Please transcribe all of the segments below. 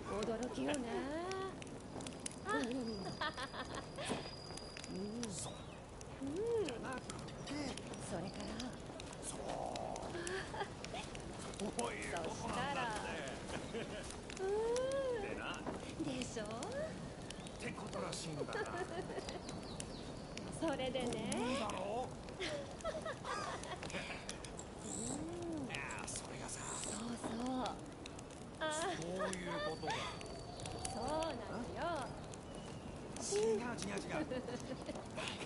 驚きよね。それからそしたらでしょってことらしいんだな。それでね。だろう。いやそれがさ。そうそう。そういうことだ。そうなのよ。違う。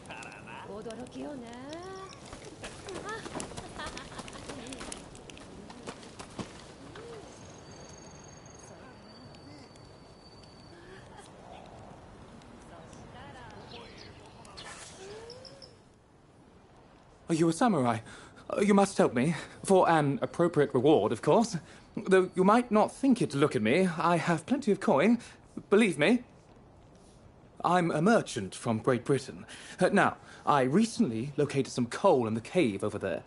だからな。驚きよね。Are you a samurai? You must help me. For an appropriate reward, of course. Though you might not think it to look at me, I have plenty of coin. Believe me. I'm a merchant from Great Britain. Now, I recently located some coal in the cave over there.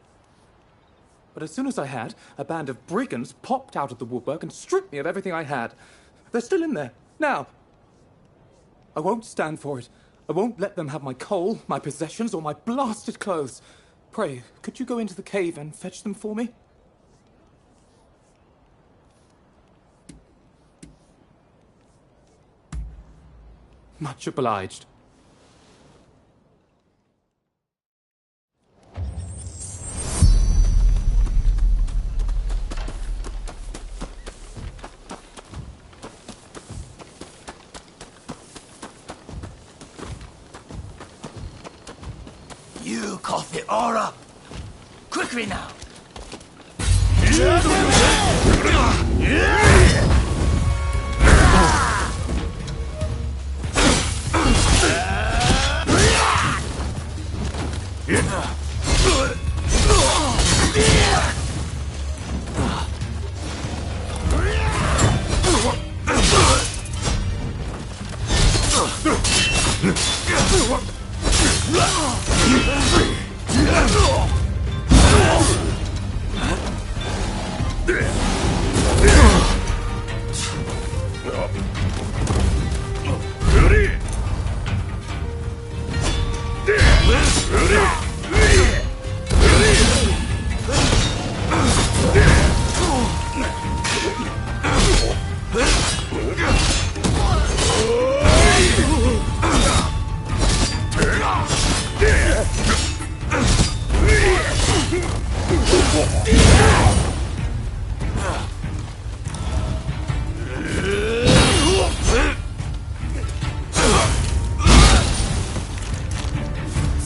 But as soon as I had, a band of brigands popped out of the woodwork and stripped me of everything I had. They're still in there, now. I won't stand for it. I won't let them have my coal, my possessions, or my blasted clothes. Pray, could you go into the cave and fetch them for me? Much obliged. You cough it all up. Quickly now.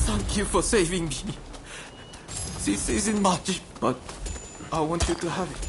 Thank you for saving me. This isn't much, but I want you to have it.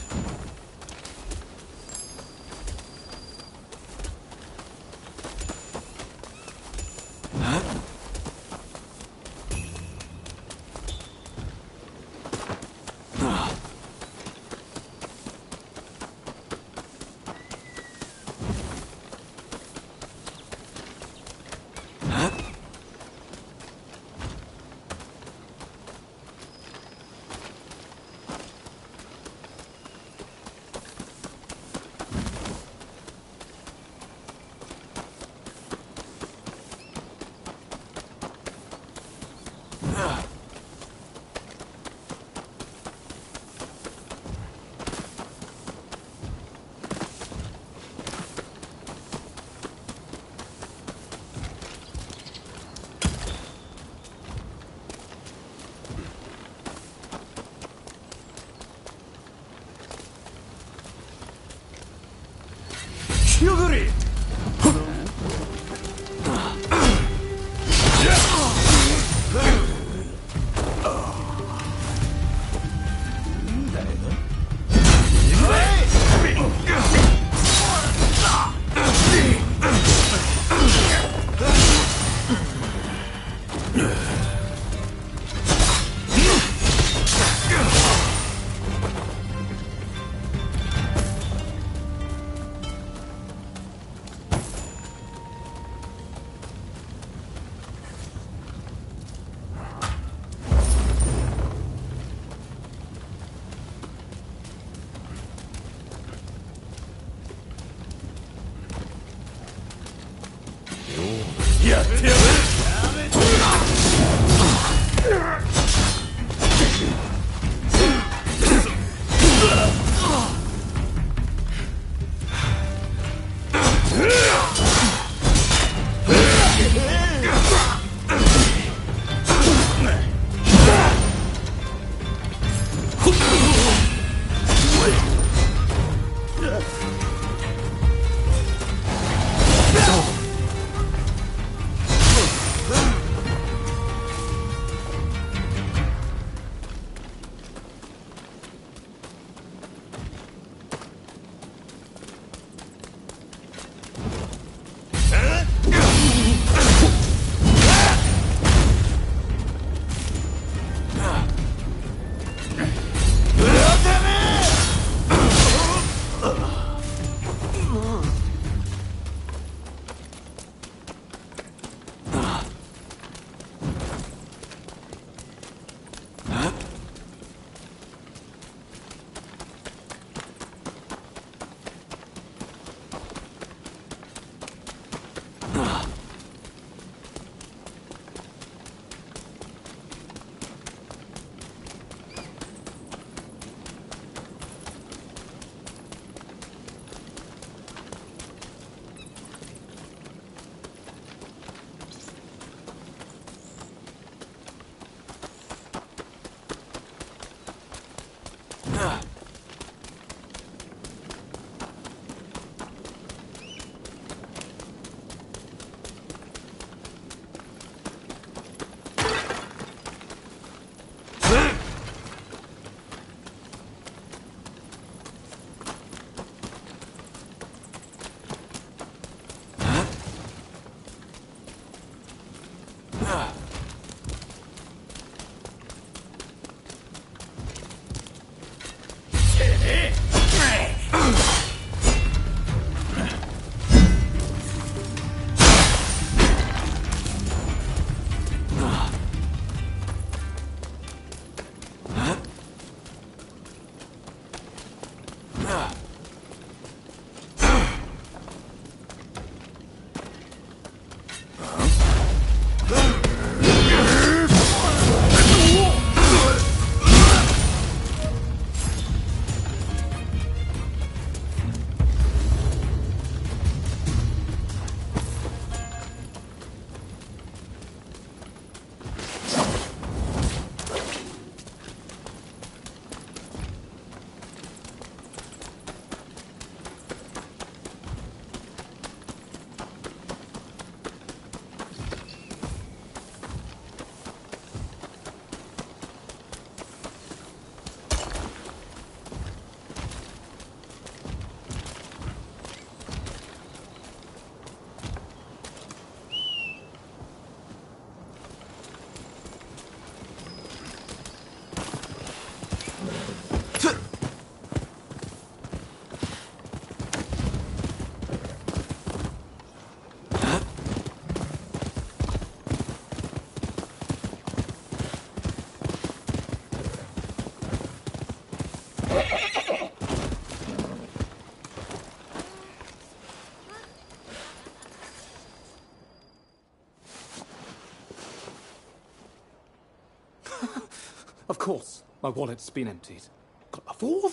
Of course, my wallet's been emptied. God, of all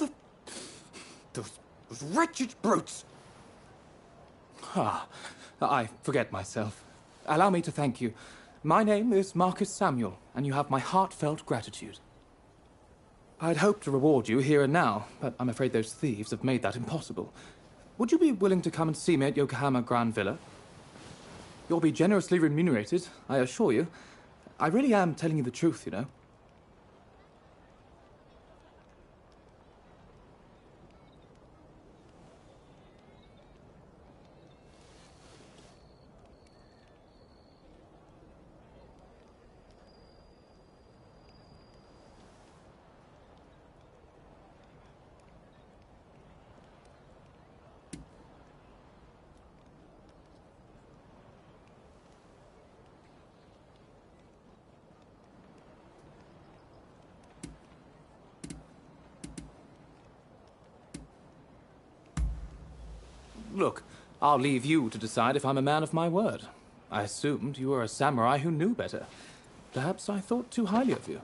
those wretched brutes! I forget myself. Allow me to thank you. My name is Marcus Samuel, and you have my heartfelt gratitude. I'd hoped to reward you here and now, but I'm afraid those thieves have made that impossible. Would you be willing to come and see me at Yokohama Grand Villa? You'll be generously remunerated, I assure you. I really am telling you the truth, you know. Look, I'll leave you to decide if I'm a man of my word. I assumed you were a samurai who knew better. Perhaps I thought too highly of you.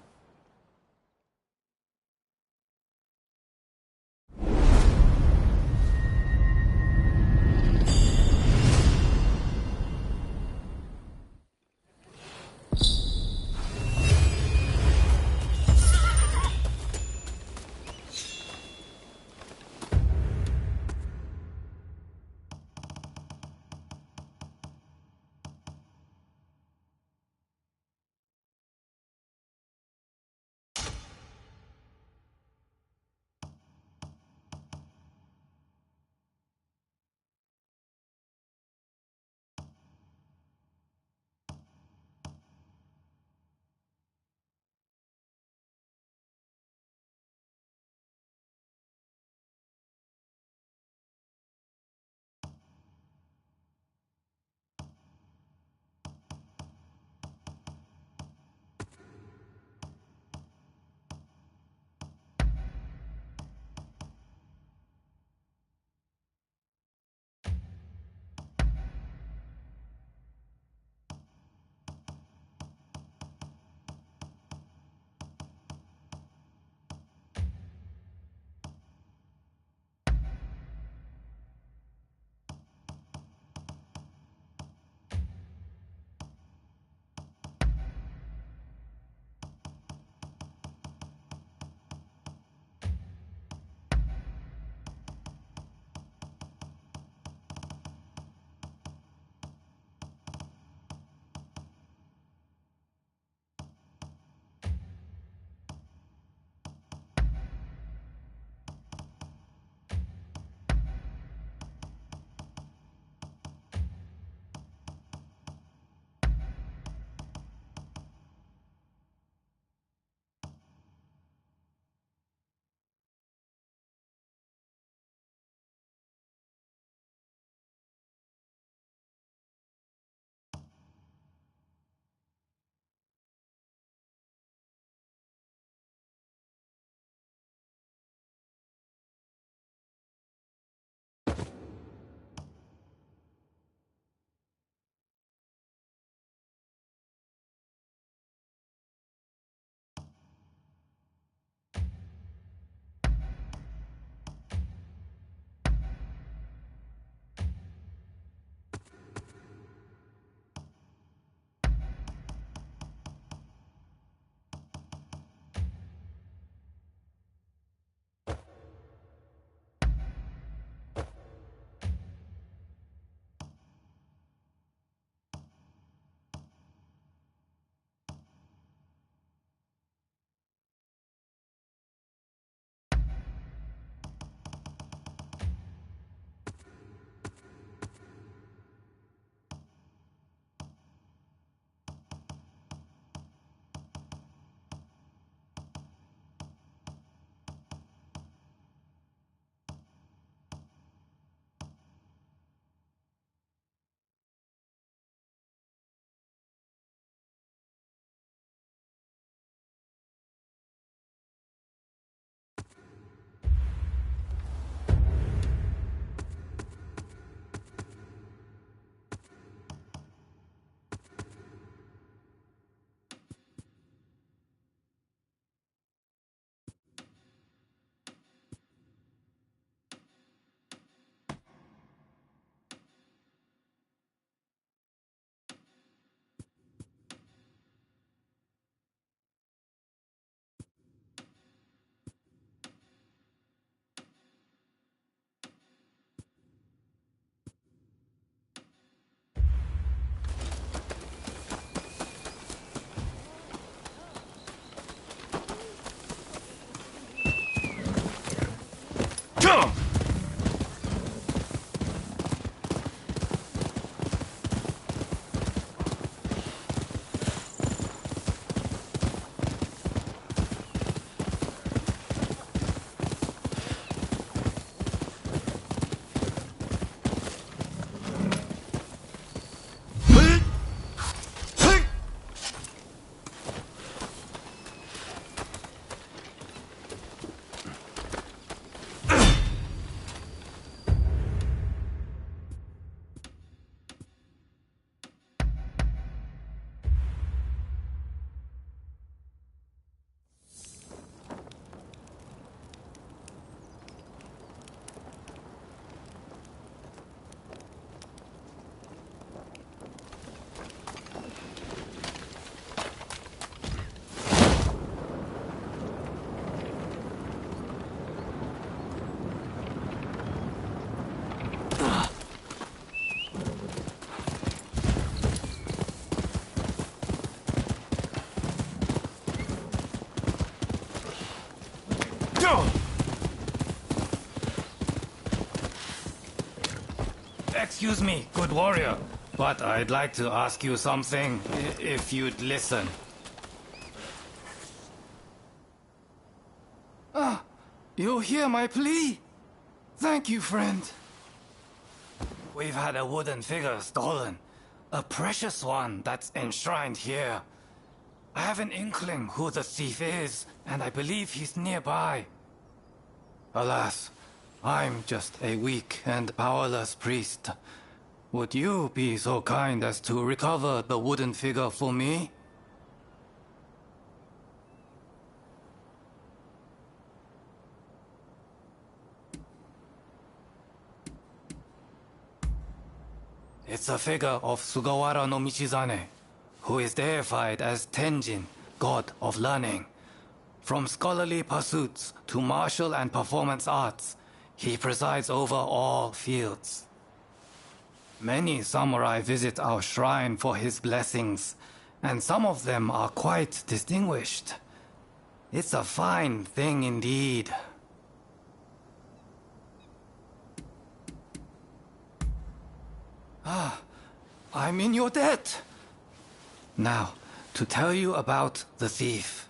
Excuse me, good warrior, but I'd like to ask you something, if you'd listen. Ah, you hear my plea? Thank you, friend. We've had a wooden figure stolen. A precious one that's enshrined here. I have an inkling who the thief is, and I believe he's nearby. Alas, I'm just a weak and powerless priest. Would you be so kind as to recover the wooden figure for me? It's a figure of Sugawara no Michizane, who is deified as Tenjin, god of learning. From scholarly pursuits to martial and performance arts, he presides over all fields. Many samurai visit our shrine for his blessings, and some of them are quite distinguished. It's a fine thing indeed. Ah, I'm in your debt. Now, to tell you about the thief.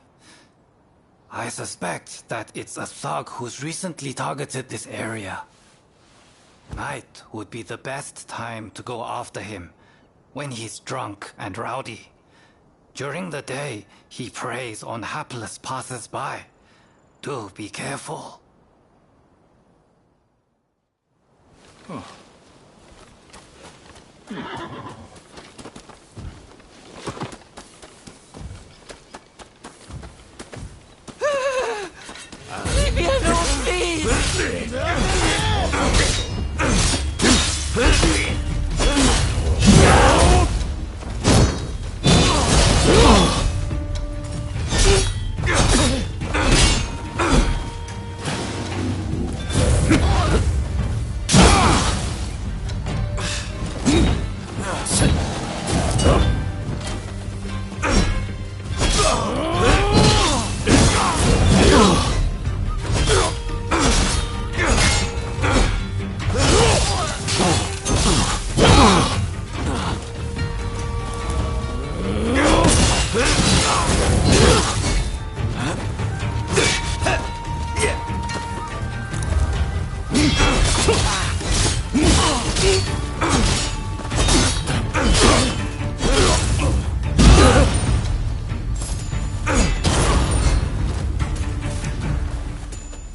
I suspect that it's a thug who's recently targeted this area. Night would be the best time to go after him, when he's drunk and rowdy. During the day, he preys on hapless passers-by. Do be careful.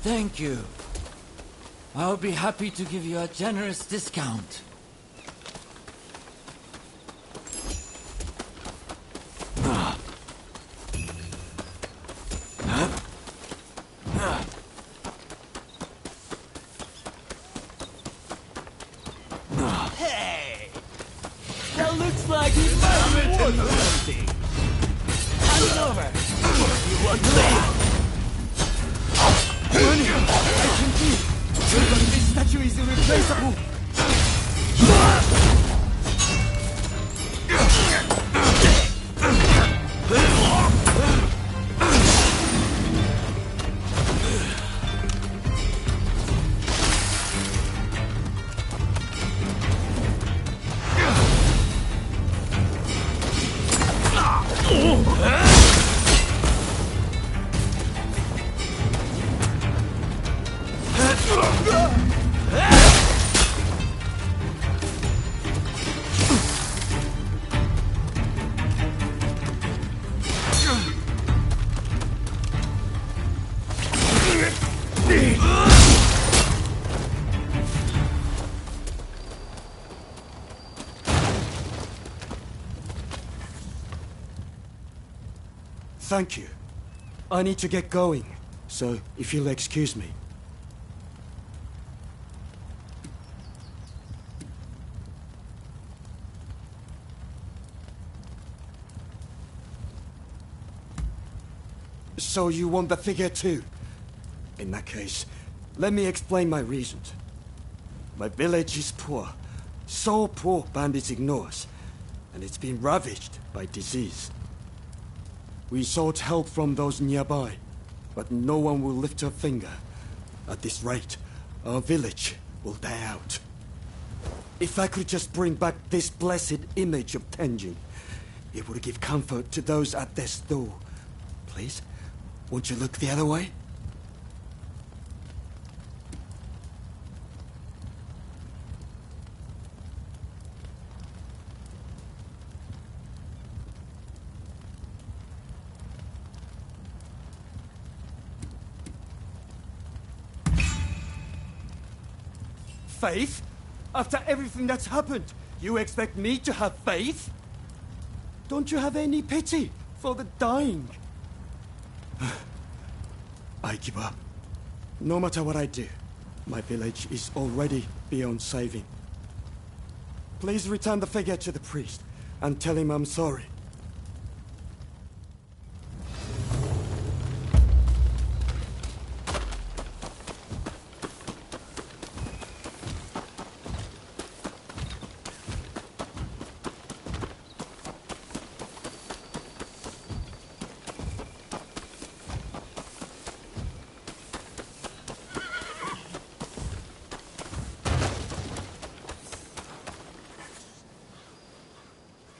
Thank you. I'll be happy to give you a generous discount. Hey! That looks like he might be worth something. Hand it over. You want to leave? I can see. This statue is irreplaceable. Thank you. I need to get going, so if you'll excuse me. So you want the figure too? In that case, let me explain my reasons. My village is poor, so poor bandits ignore us, and it's been ravaged by disease. We sought help from those nearby, but no one will lift a finger. At this rate, our village will die out. If I could just bring back this blessed image of Tenjin, it would give comfort to those at death's door. Please, won't you look the other way? Faith? After everything that's happened, you expect me to have faith? Don't you have any pity for the dying? I give up. No matter what I do, my village is already beyond saving. Please return the figure to the priest and tell him I'm sorry.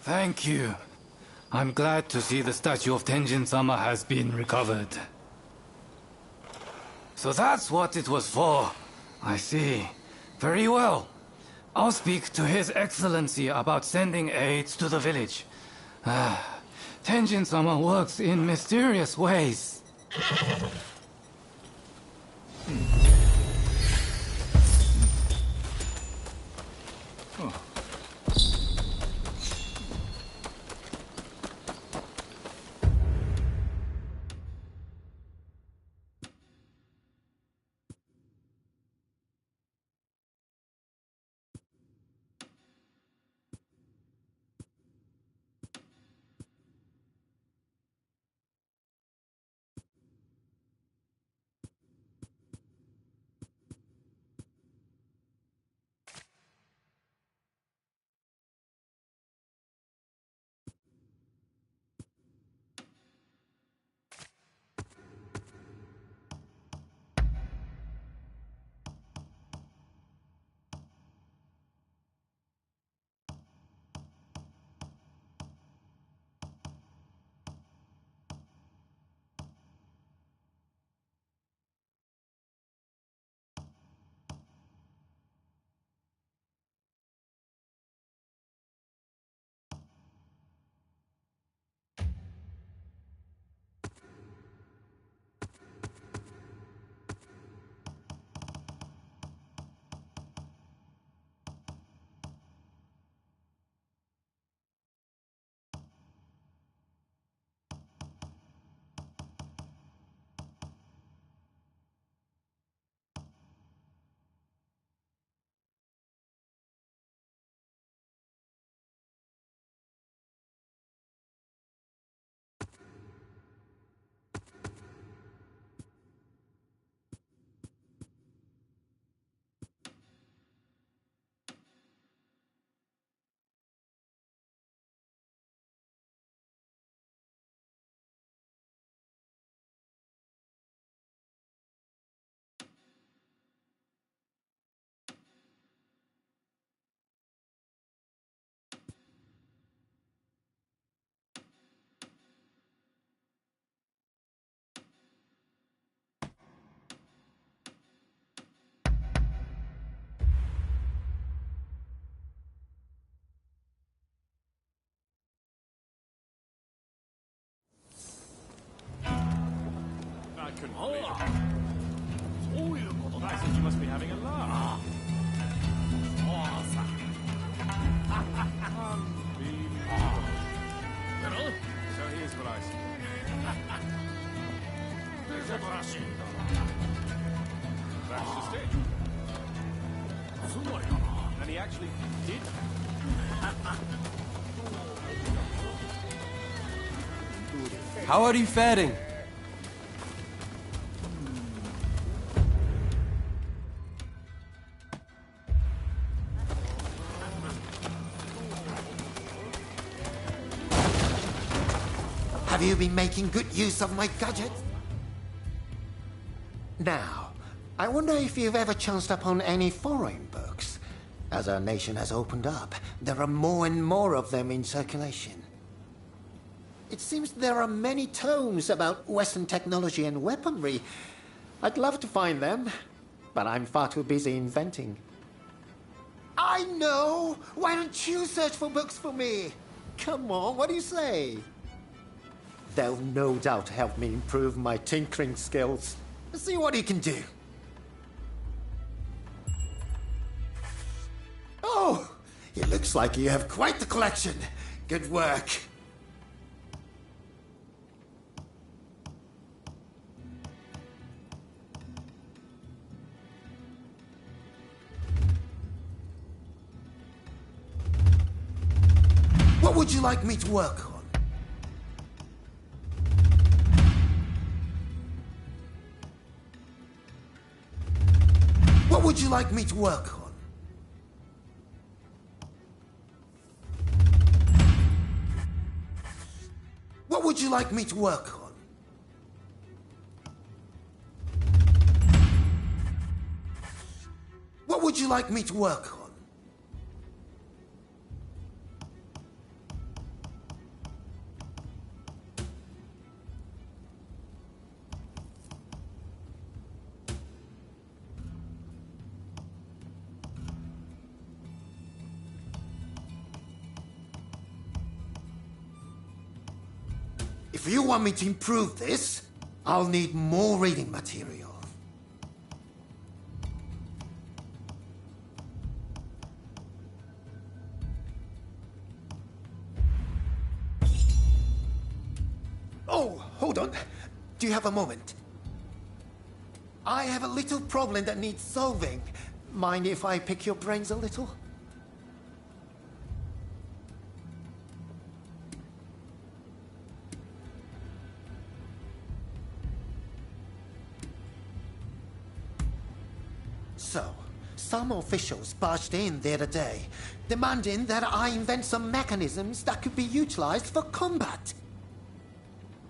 Thank you. I'm glad to see the statue of Tenjin-sama has been recovered. So that's what it was for. I see. Very well. I'll speak to His Excellency about sending aids to the village. Tenjin-sama works in mysterious ways. couldn't believe it. I think you must be having a laugh. So here's what I see. That's just it. And he actually did. How are you faring? Have you been making good use of my gadget? Now, I wonder if you've ever chanced upon any foreign books. As our nation has opened up, there are more and more of them in circulation. It seems there are many tomes about Western technology and weaponry. I'd love to find them, but I'm far too busy inventing. I know! Why don't you search for books for me? Come on, what do you say? They'll no doubt help me improve my tinkering skills. See what you can do. Oh! It looks like you have quite the collection. Good work. What would you like me to work on? What would you like me to work on? What would you like me to work on? What would you like me to work on? If you want me to improve this, I'll need more reading material. Oh, hold on. Do you have a moment? I have a little problem that needs solving. Mind if I pick your brains a little? So, some officials barged in the other day, demanding that I invent some mechanisms that could be utilized for combat.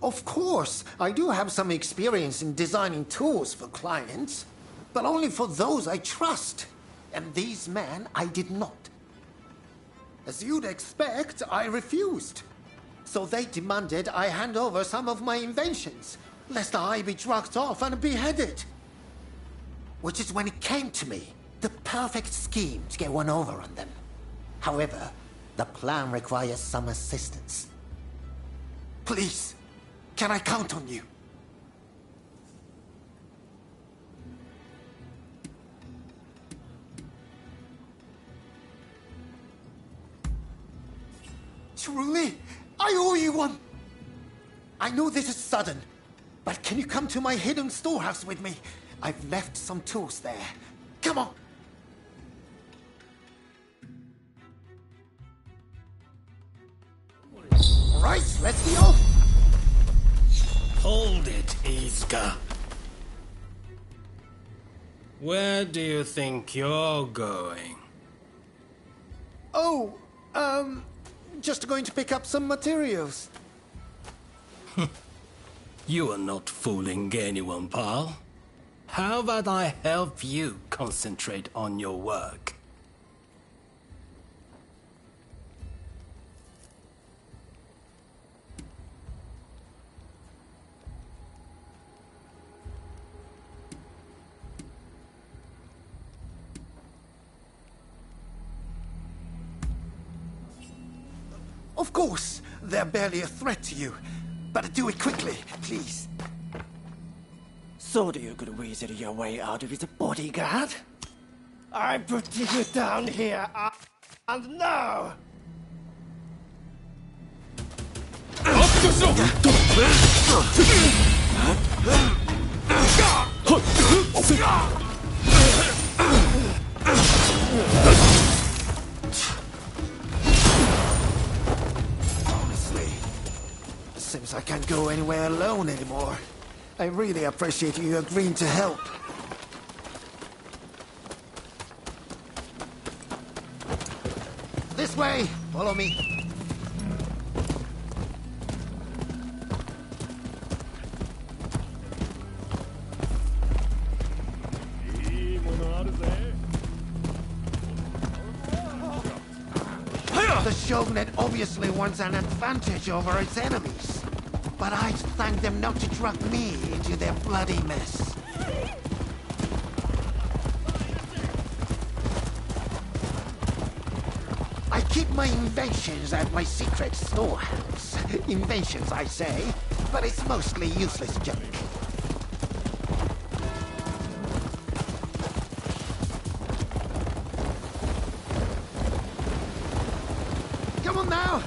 Of course, I do have some experience in designing tools for clients, but only for those I trust. And these men, I did not. As you'd expect, I refused. So they demanded I hand over some of my inventions, lest I be drugged off and beheaded. Which is when it came to me, the perfect scheme to get one over on them. However, the plan requires some assistance. Please, can I count on you? Truly, I owe you one. I know this is sudden, but can you come to my hidden storehouse with me? I've left some tools there. Come on! Right, let's be off! Hold it, Izuka. Where do you think you're going? Oh, just going to pick up some materials. You are not fooling anyone, pal. How about I help you concentrate on your work? Of course, they're barely a threat to you. But do it quickly, please. So do you could weasel your way out of his bodyguard? I put you down here, and now! Honestly, seems I can't go anywhere alone anymore. I really appreciate you agreeing to help. This way! Follow me. The Shogunate obviously wants an advantage over its enemies. But I'd thank them not to drag me into their bloody mess. I keep my inventions at my secret storehouse. Inventions, I say, but it's mostly useless junk. Come on now!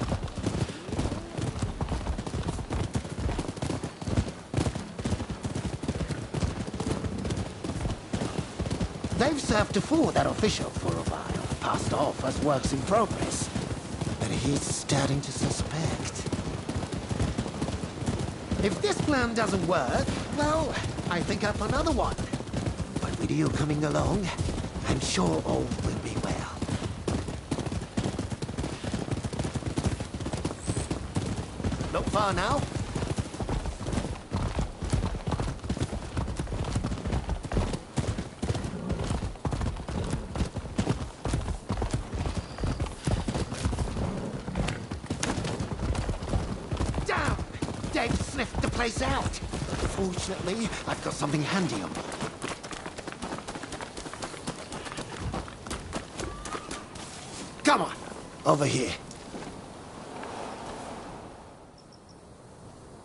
They've served to fool that official for a while, passed off as works in progress. But he's starting to suspect. If this plan doesn't work, well, I think up another one. But with you coming along, I'm sure all will be well. Not far now. They've sniffed the place out. Fortunately, I've got something handy on me. Come on, over here.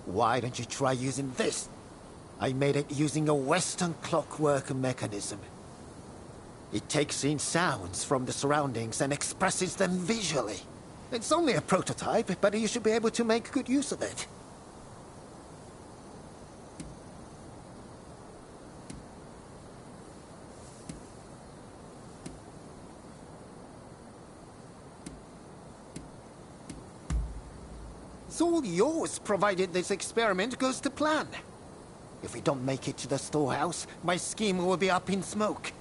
Why don't you try using this? I made it using a Western clockwork mechanism. It takes in sounds from the surroundings and expresses them visually. It's only a prototype, but you should be able to make good use of it. It's all yours, provided this experiment goes to plan. If we don't make it to the storehouse, my scheme will be up in smoke.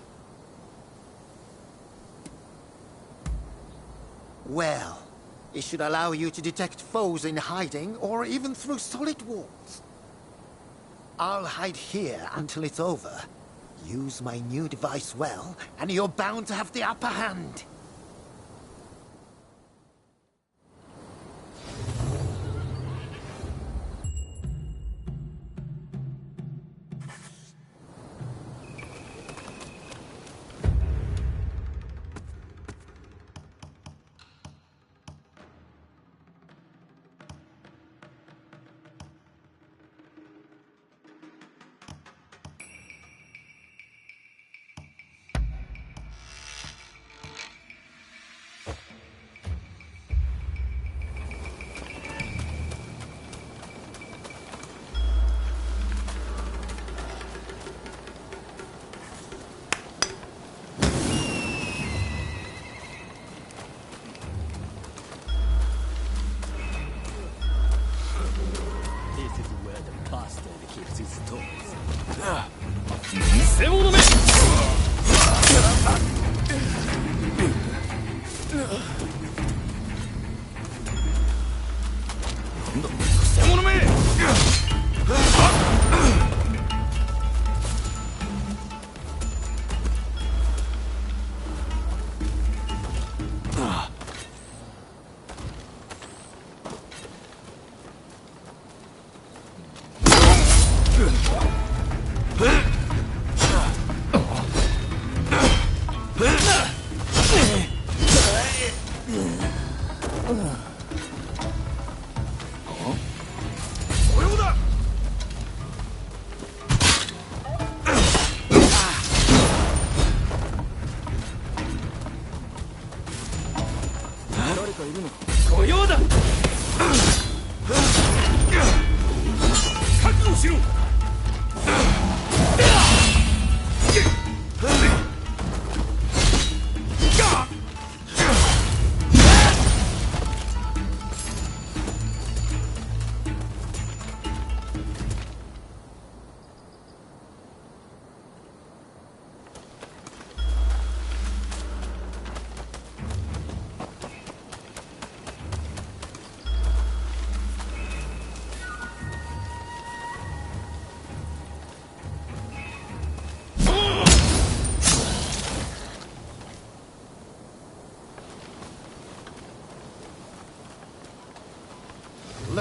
Well, it should allow you to detect foes in hiding, or even through solid walls. I'll hide here until it's over. Use my new device well, and you're bound to have the upper hand.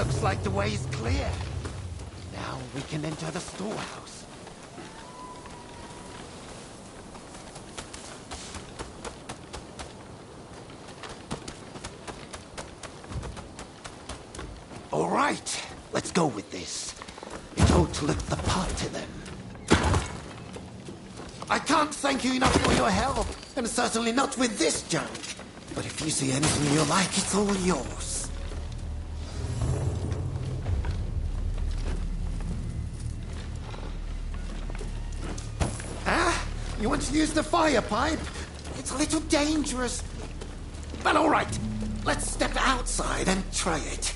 Looks like the way is clear. Now we can enter the storehouse. All right, let's go with this. It ought to look the part to them. I can't thank you enough for your help, and certainly not with this junk. But if you see anything you like, it's all yours. Ah, you want to use the fire pipe? It's a little dangerous. But all right, let's step outside and try it.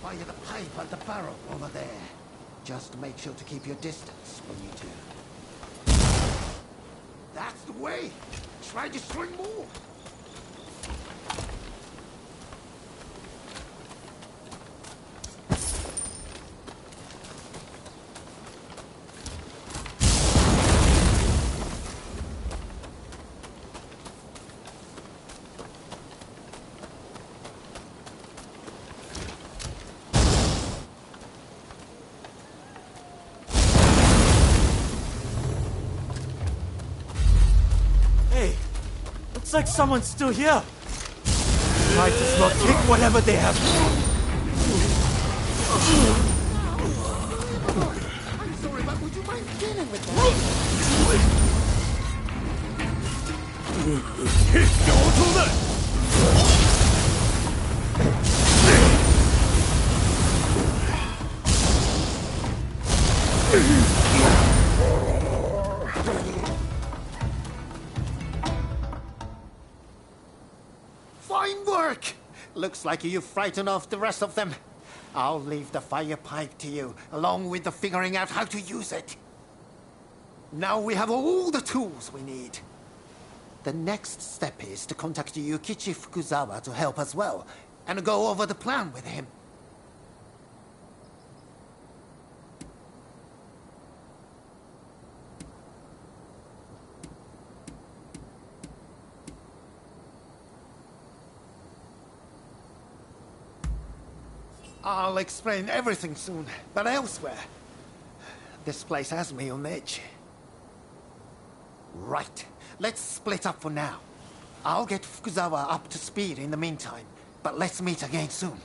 Fire the pipe at the barrel over there. Just make sure to keep your distance when you do. That's the way! Try to swing more! Looks like someone's still here. Might as well take whatever they have. I'm sorry, but would you mind dealing with that? Fine work! Looks like you've frightened off the rest of them. I'll leave the fire pipe to you, along with the figuring out how to use it. Now we have all the tools we need. The next step is to contact Yukichi Fukuzawa to help as well, and go over the plan with him. I'll explain everything soon, but elsewhere. This place has me on edge. Right. Let's split up for now. I'll get Fukuzawa up to speed in the meantime, but let's meet again soon.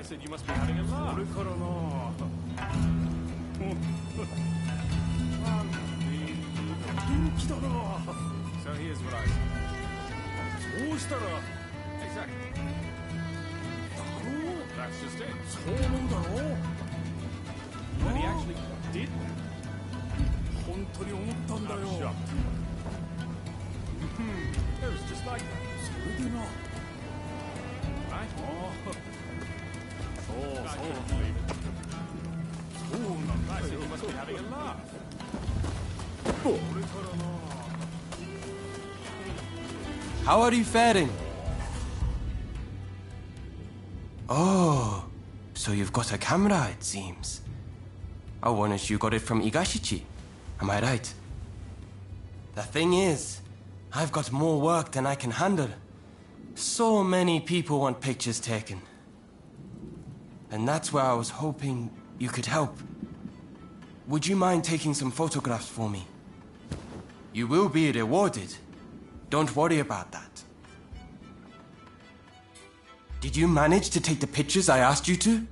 I said you must be having a laugh. So here's what I said. Exactly. That's just it. And he actually did. I'm shocked. It was just like that. Right? I couldn't believe it. I said you must be having a laugh. How are you faring? Oh, so you've got a camera, it seems. I wanted you got it from Igashichi. Am I right? The thing is, I've got more work than I can handle. So many people want pictures taken. And that's where I was hoping you could help. Would you mind taking some photographs for me? You will be rewarded. Don't worry about that. Did you manage to take the pictures I asked you to?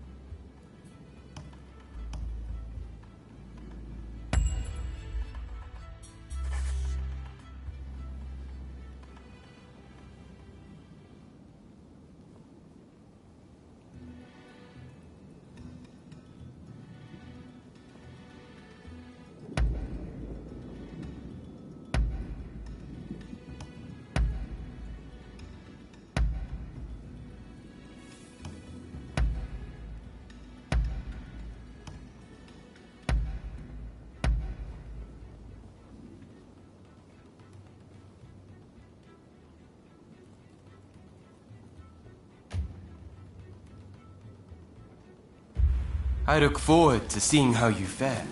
I look forward to seeing how you fare.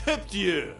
accept you.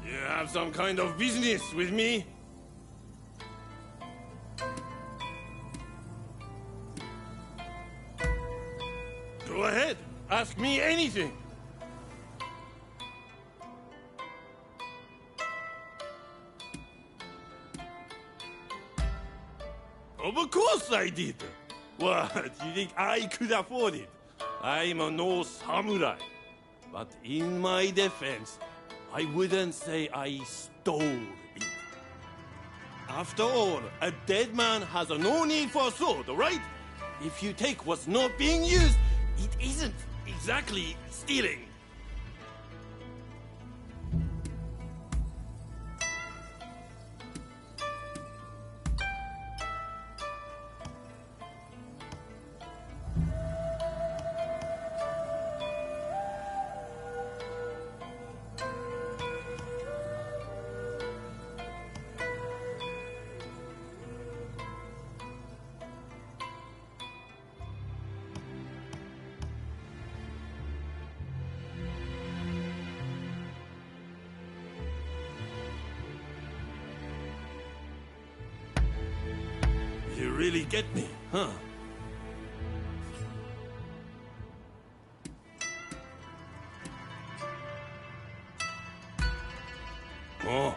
You have some kind of business with me? Go ahead, ask me anything. Of course I did. What, you think I could afford it? I'm no samurai. But in my defense, I wouldn't say I stole it. After all, a dead man has no need for a sword, right? If you take what's not being used, it isn't exactly stealing. You really get me, huh? Oh.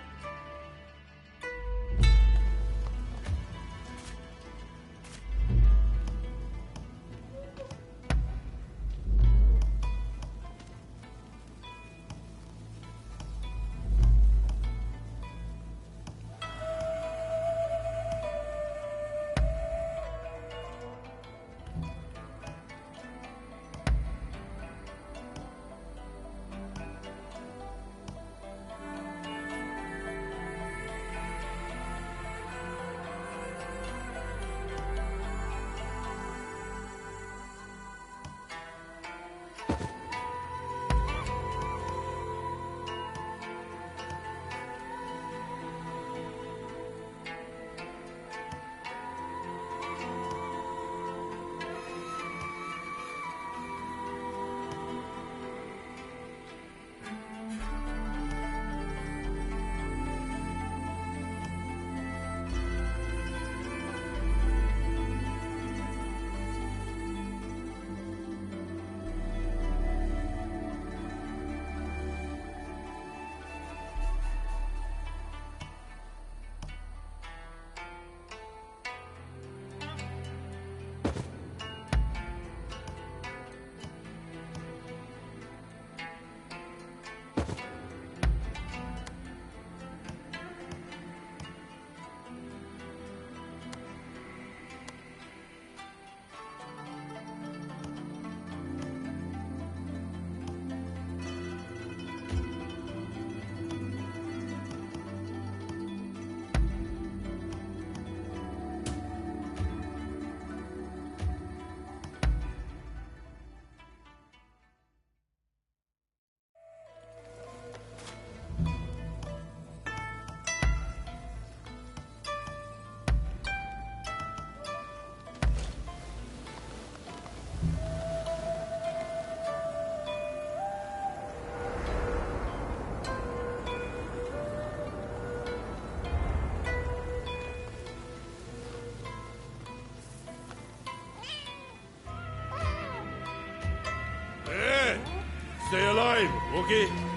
stay alive, okay?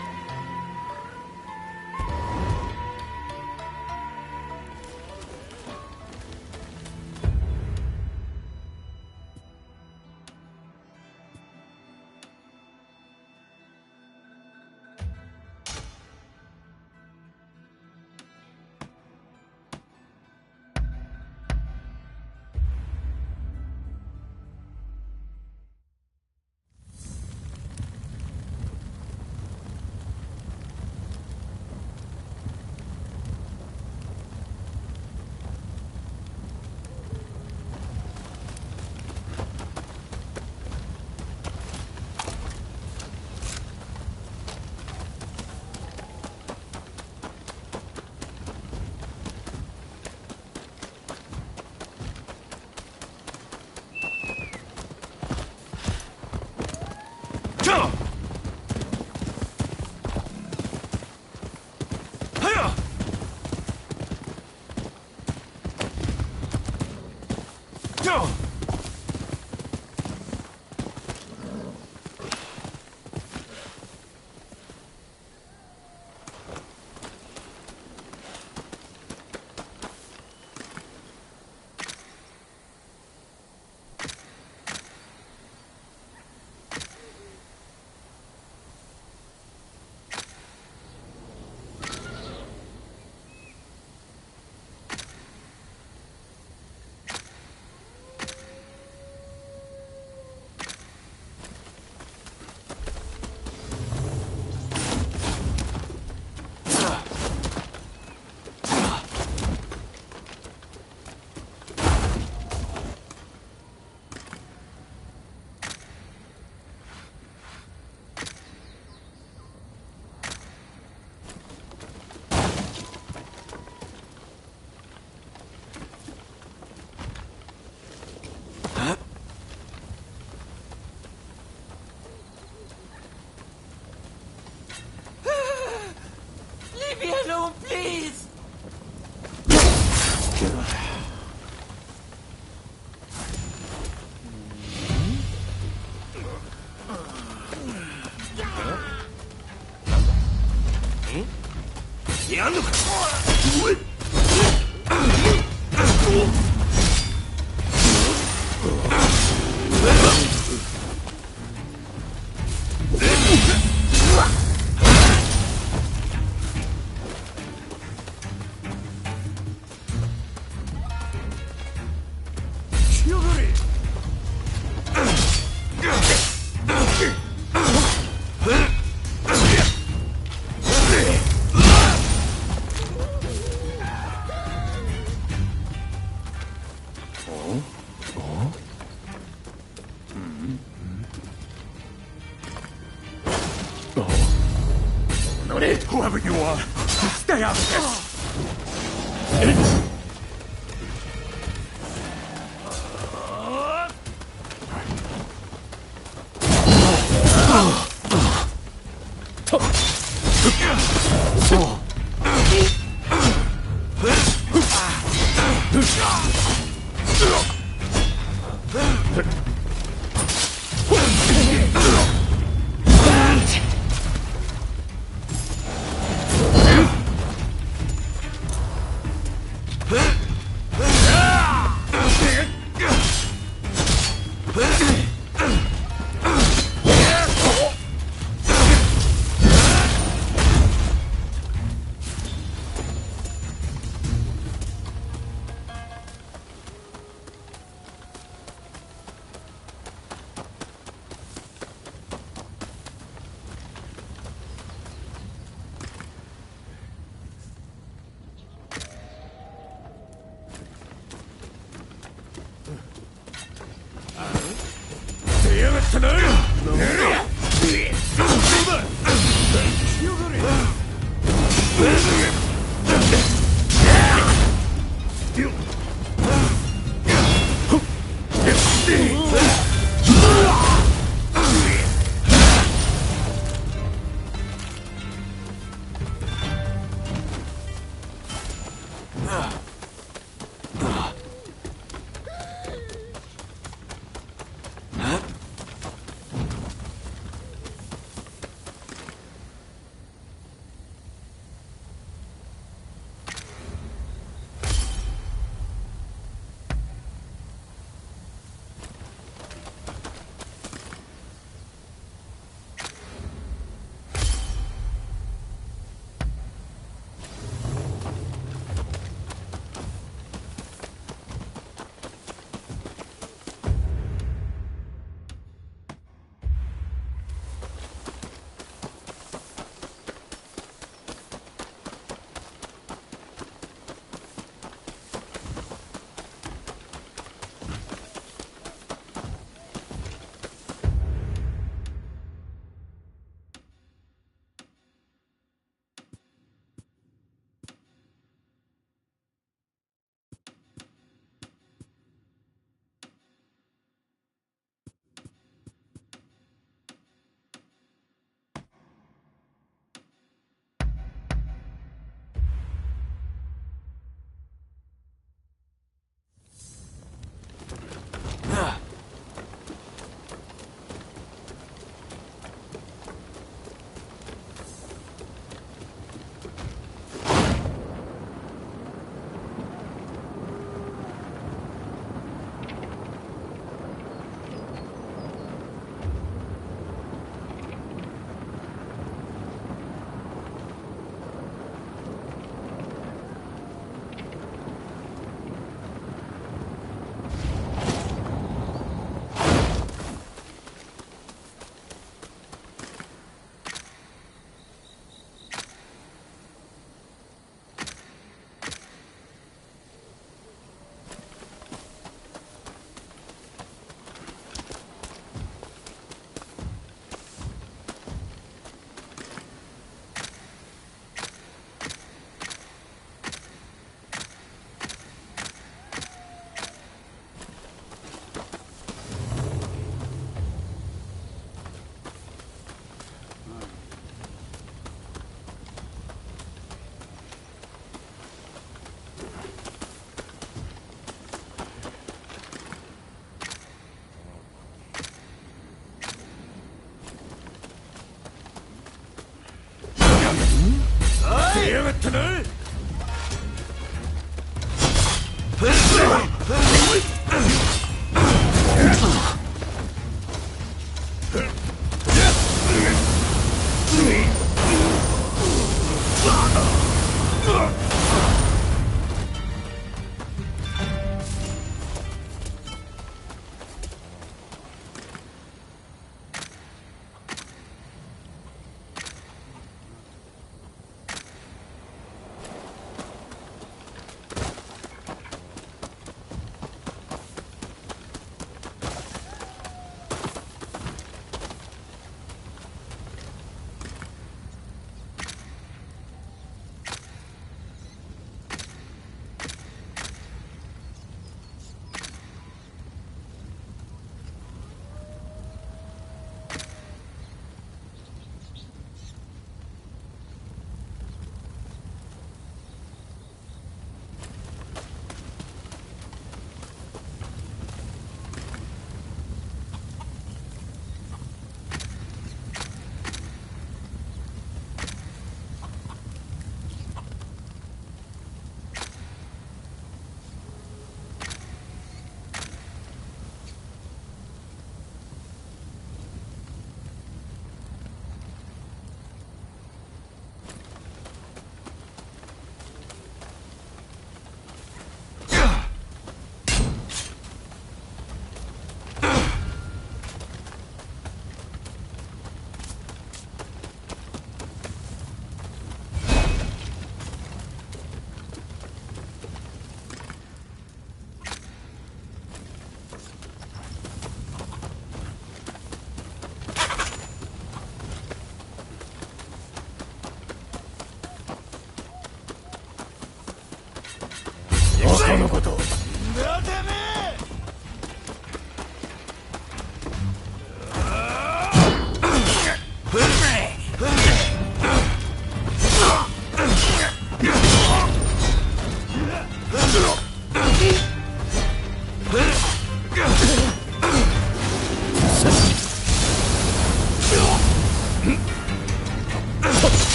Whoever you are, stay out of this!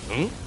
Thank you.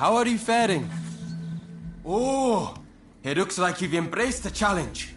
How are you faring? Oh, it looks like you've embraced the challenge.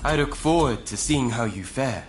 I look forward to seeing how you fare.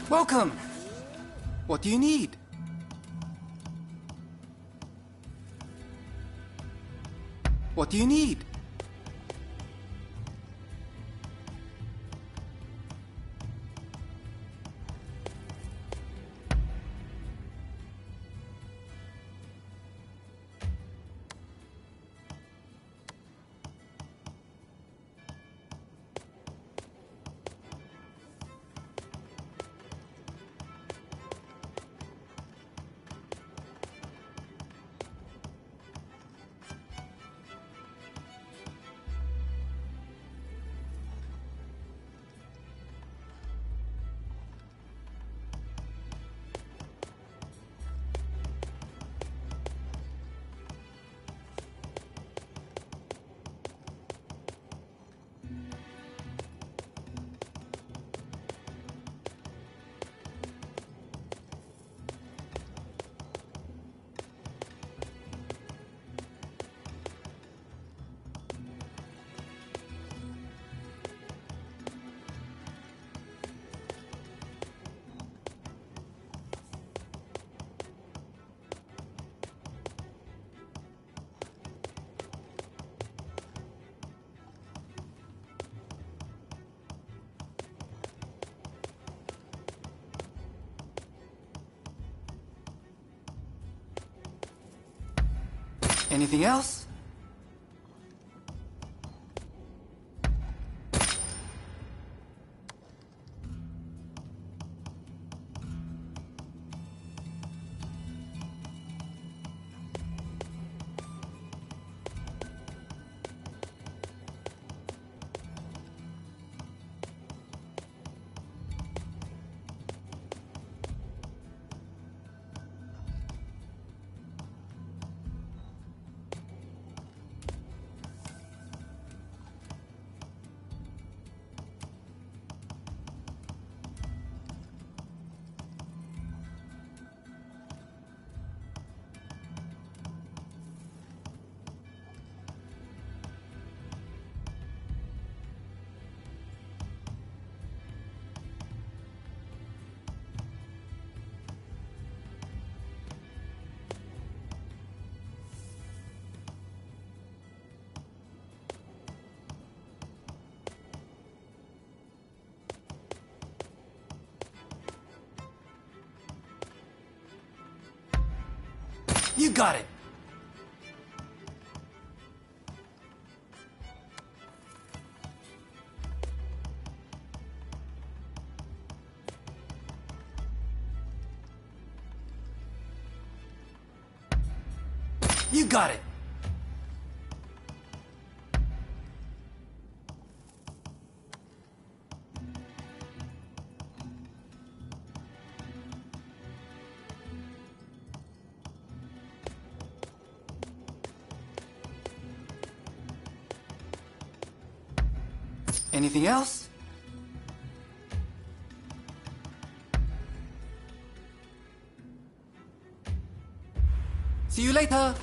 Welcome. What do you need? What do you need? Anything else? You got it. You got it. Anything else? See you later.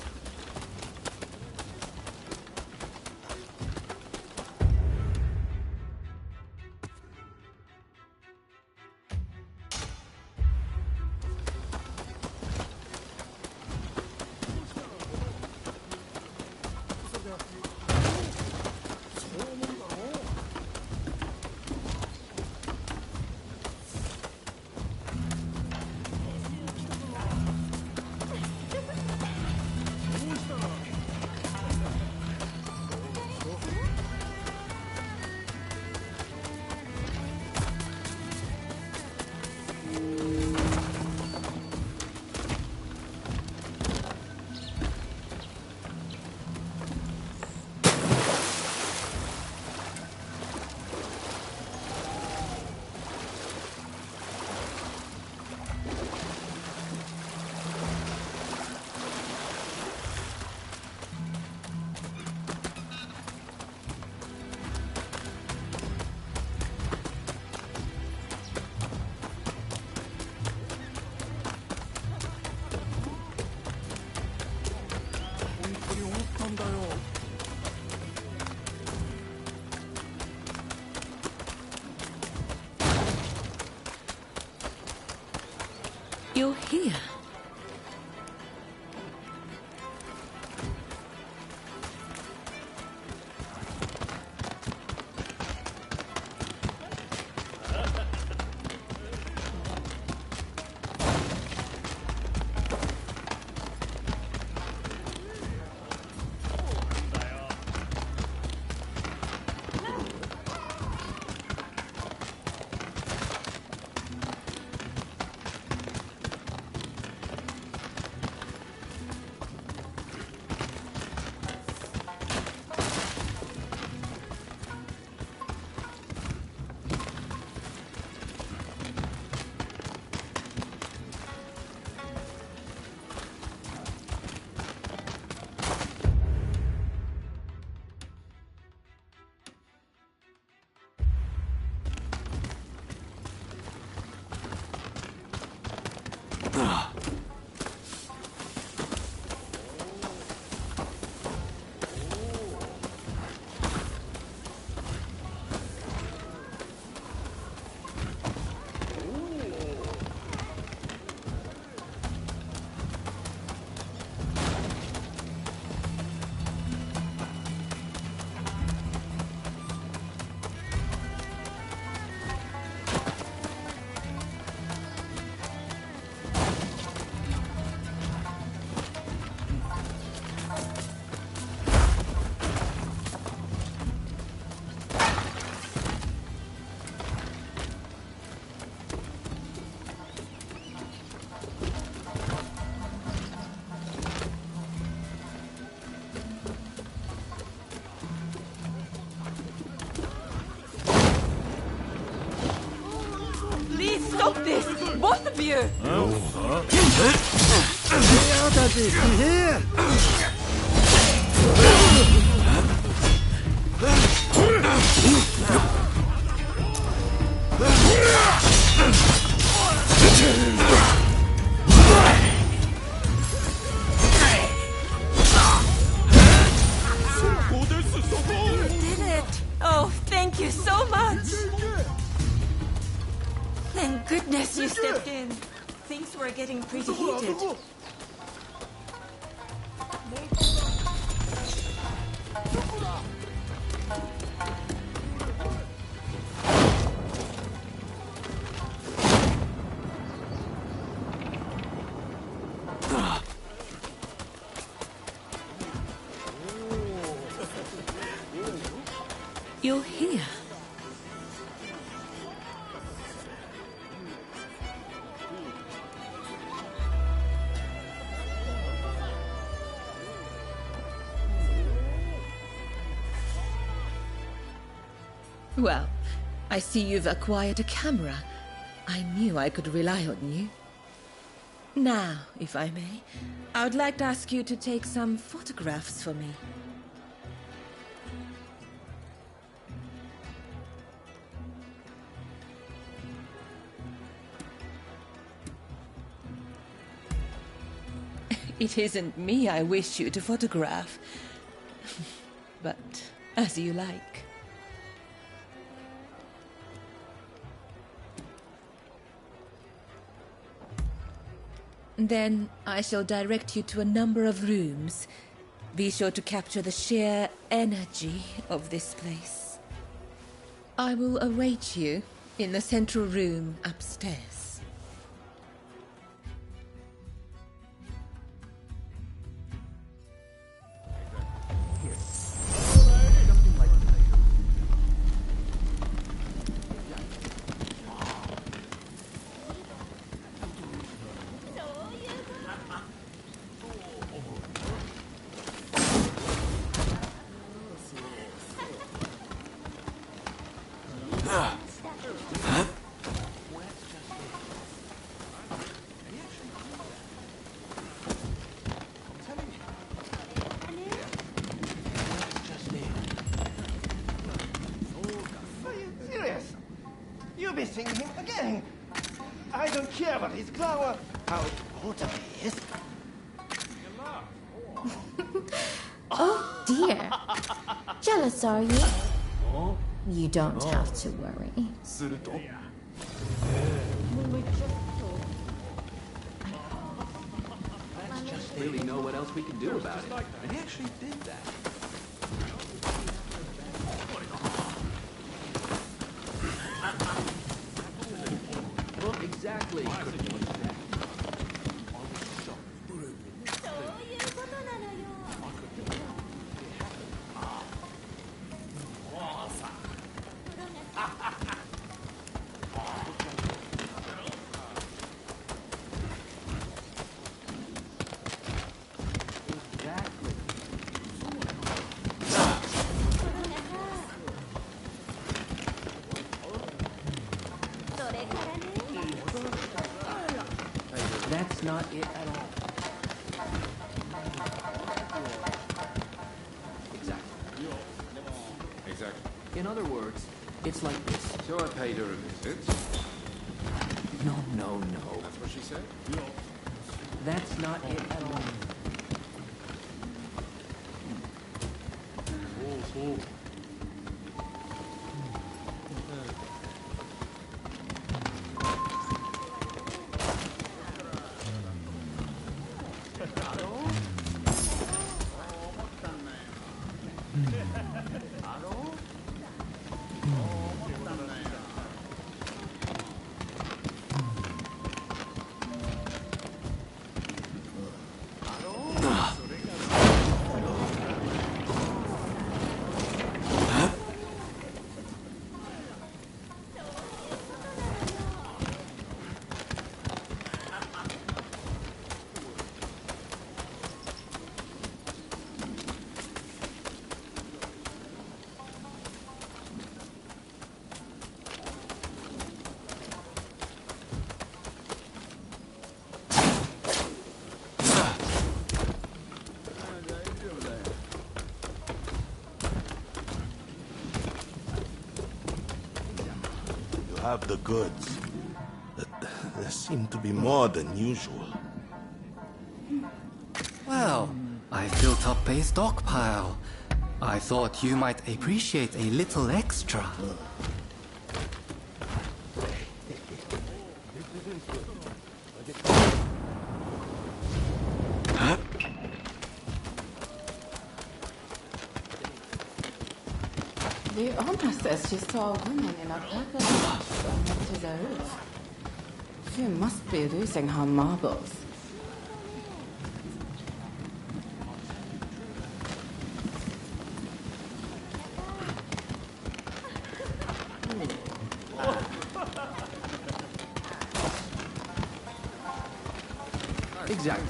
You're here. Stop this! Both of you! Stay out of this, you hear? You did it! Oh, thank you so much! Thank goodness you stepped in. Things were getting pretty heated. You're here. Well, I see you've acquired a camera. I knew I could rely on you. Now, if I may, I would like to ask you to take some photographs for me. It isn't me I wish you to photograph, but as you like. Then I shall direct you to a number of rooms. Be sure to capture the sheer energy of this place. I will await you in the central room upstairs. You're missing him again. I don't care about his flower, how important he is. Oh dear. Jealous, are you? You don't have to worry. really know what else we can do about it. And he actually did that. Well, exactly. That's not it at all. Exactly. Exactly. In other words, it's like this. So I paid her a visit. No, no, no. That's what she said? That's not it at all. Have the goods. There seem to be more than usual. Well, I built up a stockpile. I thought you might appreciate a little extra. Det är almost as she saw women in a package up to the roof. She must be losing her marbles. Exactly.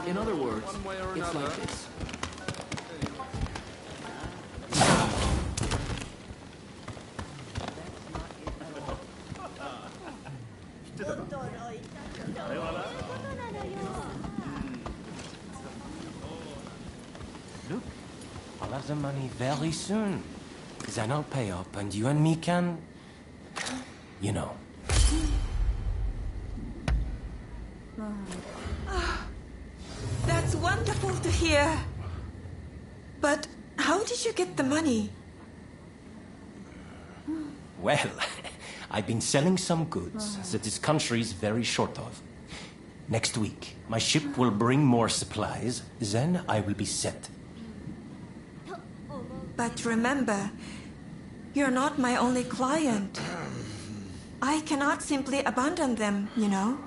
In other words, it's like this. Look, I'll have the money very soon. Then I'll pay up and you and me can... You know. That's wonderful to hear. But how did you get the money? Well, I've been selling some goods that this country is very short of. Next week, my ship will bring more supplies. Then I will be set. But remember, you're not my only client. I cannot simply abandon them, you know.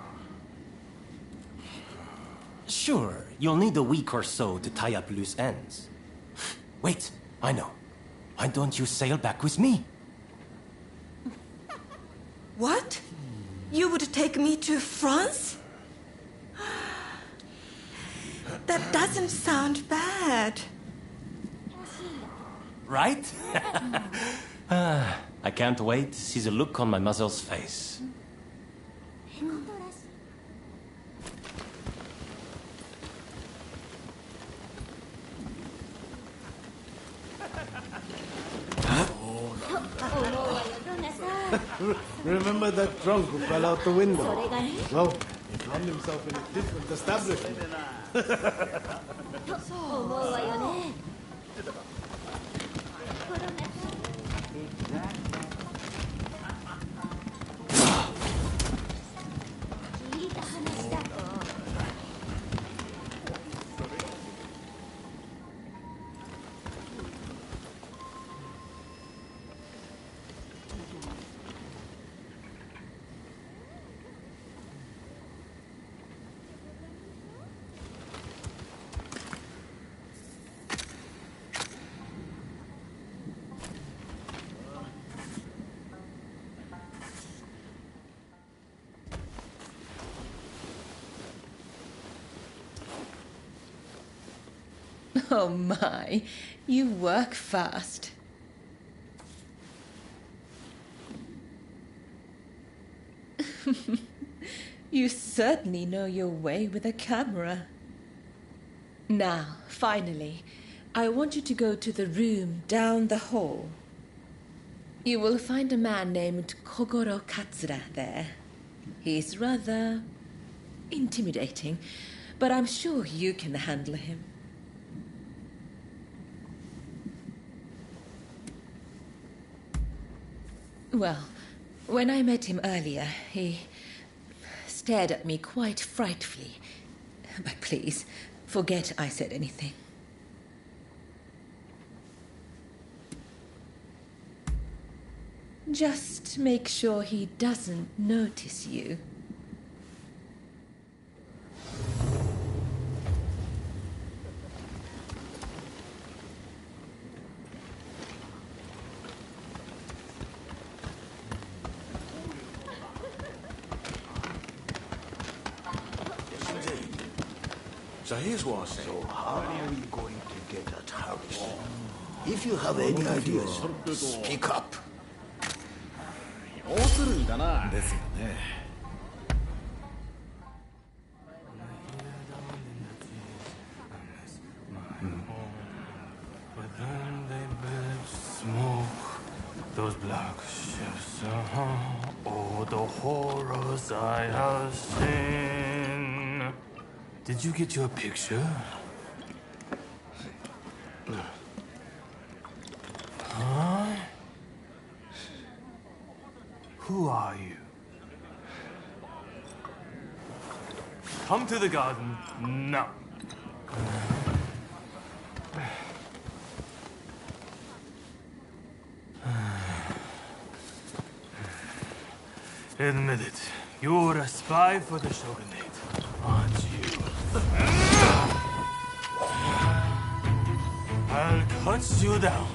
Sure, you'll need a week or so to tie up loose ends. Wait, I know. Why don't you sail back with me? What? You would take me to France? That doesn't sound bad. Right? I can't wait to see the look on my mother's face. Remember that drunk who fell out the window? Well, he found himself in a different establishment. Oh my, you work fast. You certainly know your way with a camera. Now, finally, I want you to go to the room down the hall. You will find a man named Kogoro Katsura there. He's rather intimidating, but I'm sure you can handle him. Well, when I met him earlier, he stared at me quite frightfully. But please, forget I said anything. Just make sure he doesn't notice you. So here's what I say. So how are we going to get that house? If you have any ideas, speak up. 要するにだな。ですよね。Those black ships, all the horrors I have seen. Did you get your picture? Huh? Who are you? Come to the garden now. Admit it. You're a spy for the shogunate, aren't you? I'll cut you down.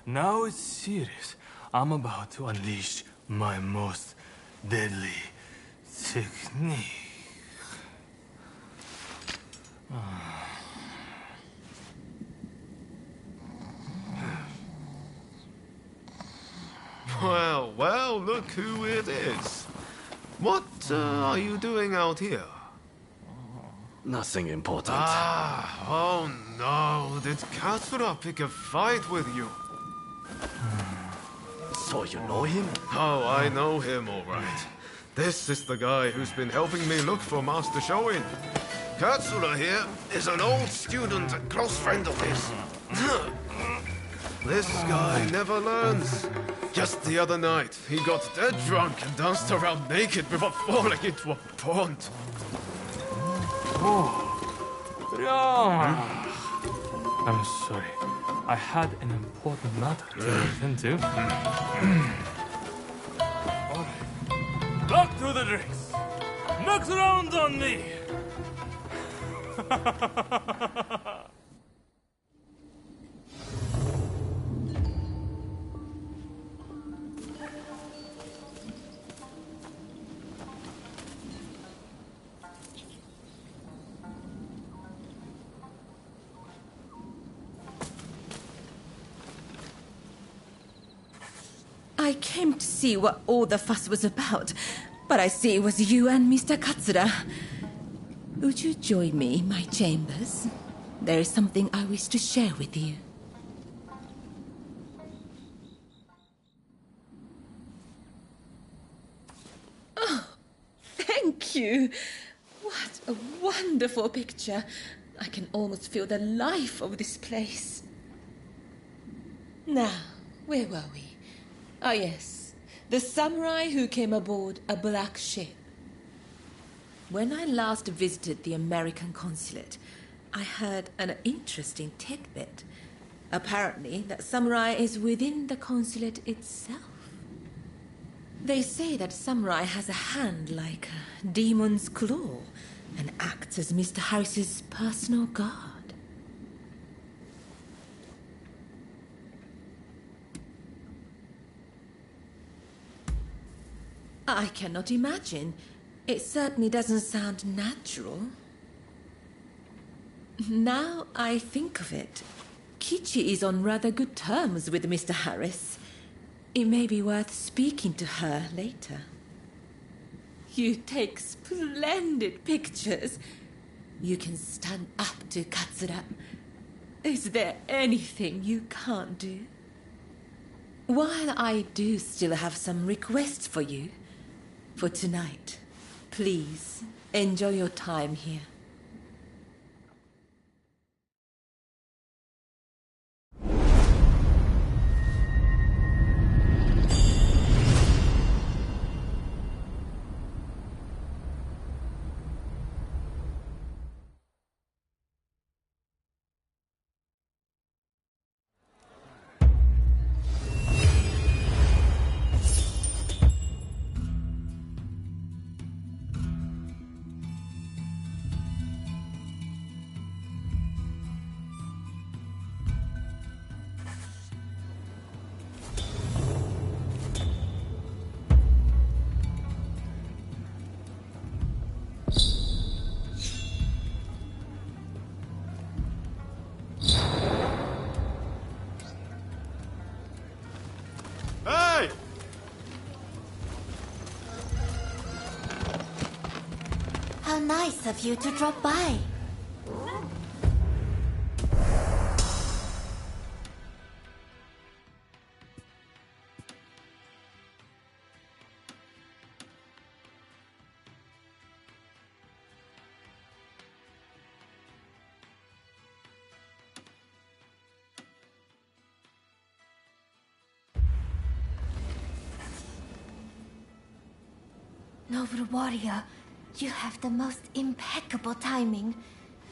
Now it's serious. I'm about to unleash my most deadly technique. Well, well, look who it is. What are you doing out here? Nothing important. Oh no, did Katsura pick a fight with you? So you know him? Oh, I know him, all right. This is the guy who's been helping me look for Master Shoin. Katsura here is an old student and close friend of his. This guy never learns. Just the other night, he got dead drunk and danced around naked before falling into a pond. I'm sorry. I had an important matter to attend to. Alright. Back to the drinks. Next round on me. I came to see what all the fuss was about, but I see it was you and Mr. Katsura. Would you join me in my chambers? There is something I wish to share with you. Oh, thank you. What a wonderful picture. I can almost feel the life of this place. Now, where were we? Ah, yes. The samurai who came aboard a black ship. When I last visited the American consulate, I heard an interesting tidbit. Apparently, that samurai is within the consulate itself. They say that samurai has a hand like a demon's claw and acts as Mr. Harris's personal guard. I cannot imagine. It certainly doesn't sound natural. Now I think of it, Kichi is on rather good terms with Mr. Harris. It may be worth speaking to her later. You take splendid pictures. You can stand up to Katsura. Is there anything you can't do? While I do still have some requests for you, for tonight, please enjoy your time here. How nice of you to drop by. Noble warrior, you have the most impeccable timing.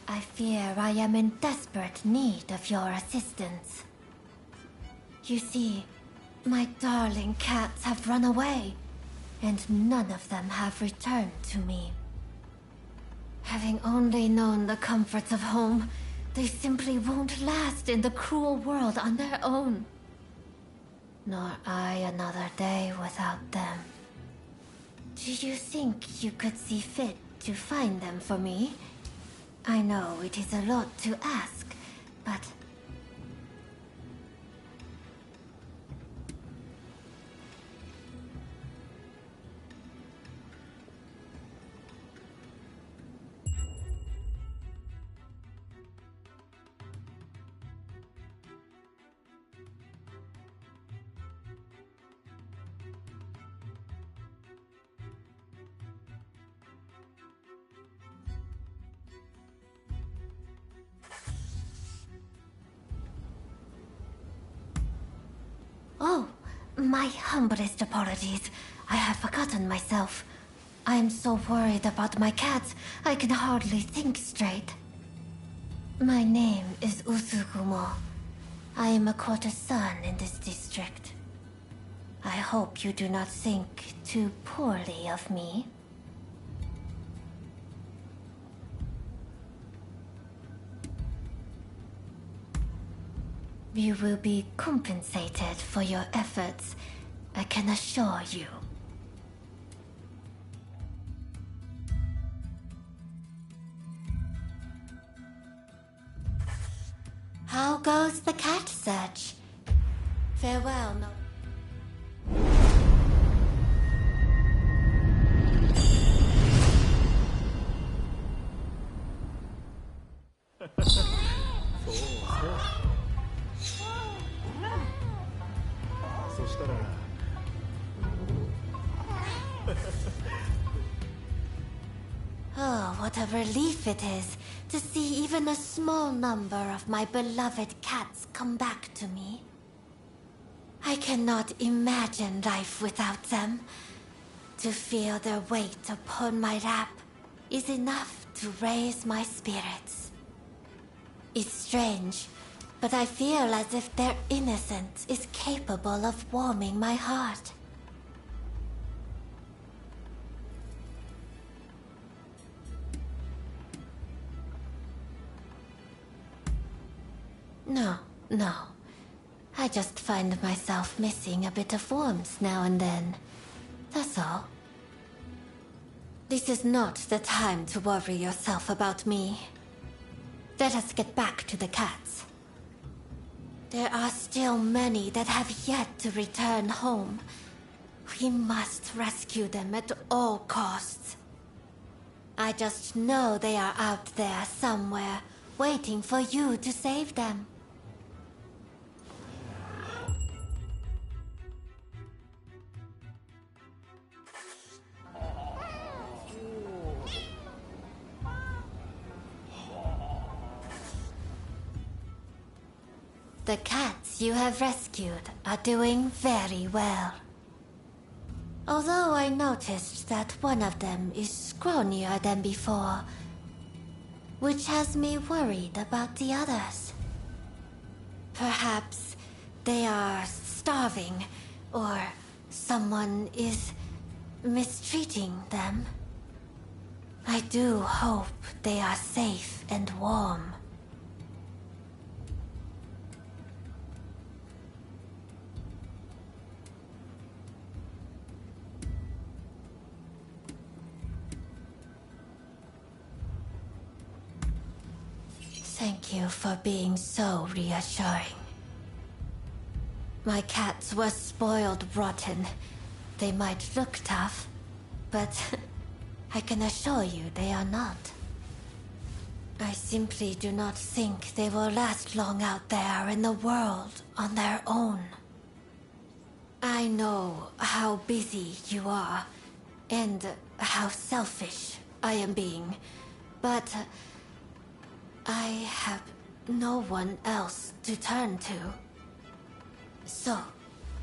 I fear I am in desperate need of your assistance. You see, my darling cats have run away, and none of them have returned to me. Having only known the comforts of home, they simply won't last in the cruel world on their own. Nor I another day without them. Do you think you could see fit to find them for me? I know it is a lot to ask, but... Oh, my humblest apologies. I have forgotten myself. I am so worried about my cats, I can hardly think straight. My name is Usugumo. I am a courtesan in this district. I hope you do not think too poorly of me. You will be compensated for your efforts, I can assure you. How goes the cat search? Farewell, no. what a relief it is to see even a small number of my beloved cats come back to me. I cannot imagine life without them. To feel their weight upon my lap is enough to raise my spirits. It's strange, but I feel as if their innocence is capable of warming my heart. No. I just find myself missing a bit of warmth now and then. That's all. This is not the time to worry yourself about me. Let us get back to the cats. There are still many that have yet to return home. We must rescue them at all costs. I just know they are out there somewhere, waiting for you to save them. The cats you have rescued are doing very well. Although I noticed that one of them is scrawnier than before, which has me worried about the others. Perhaps they are starving, or someone is mistreating them. I do hope they are safe and warm. Thank you for being so reassuring. My cats were spoiled rotten. They might look tough, but I can assure you they are not. I simply do not think they will last long out there in the world on their own. I know how busy you are, and how selfish I am being, but I have no one else to turn to. So,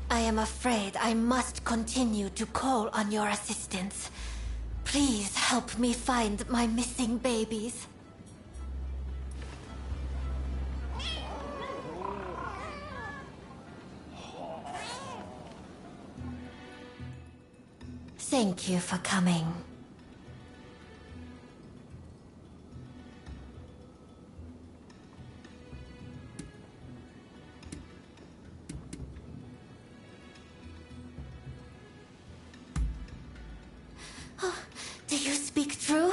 I am afraid I must continue to call on your assistance. Please help me find my missing babies. Thank you for coming. Do you speak true?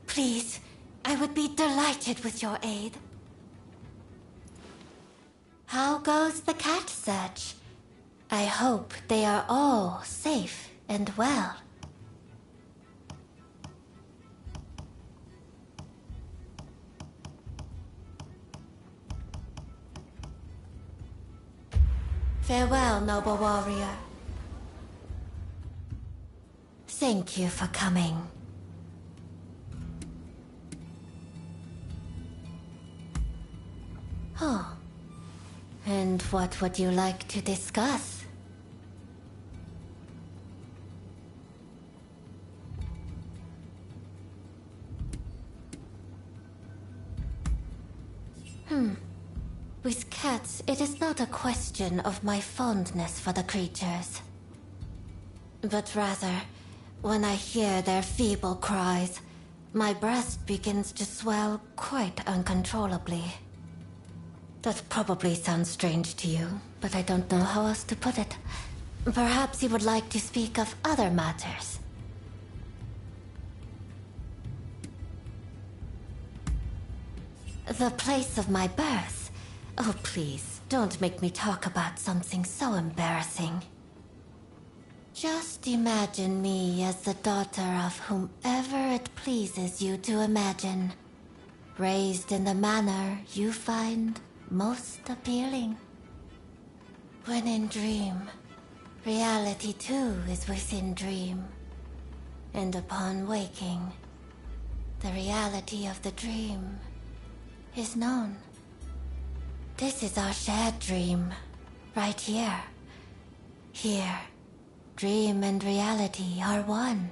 Please, I would be delighted with your aid. How goes the cat search? I hope they are all safe and well. Farewell, noble warrior. Thank you for coming. Oh. And what would you like to discuss? With cats, it is not a question of my fondness for the creatures. But rather, when I hear their feeble cries, my breast begins to swell quite uncontrollably. That probably sounds strange to you, but I don't know how else to put it. Perhaps you would like to speak of other matters. The place of my birth. Oh, please, don't make me talk about something so embarrassing. Just imagine me as the daughter of whomever it pleases you to imagine, raised in the manner you find most appealing. When in dream, reality too is within dream, and upon waking, the reality of the dream is known. This is our shared dream, right here. Here, dream and reality are one.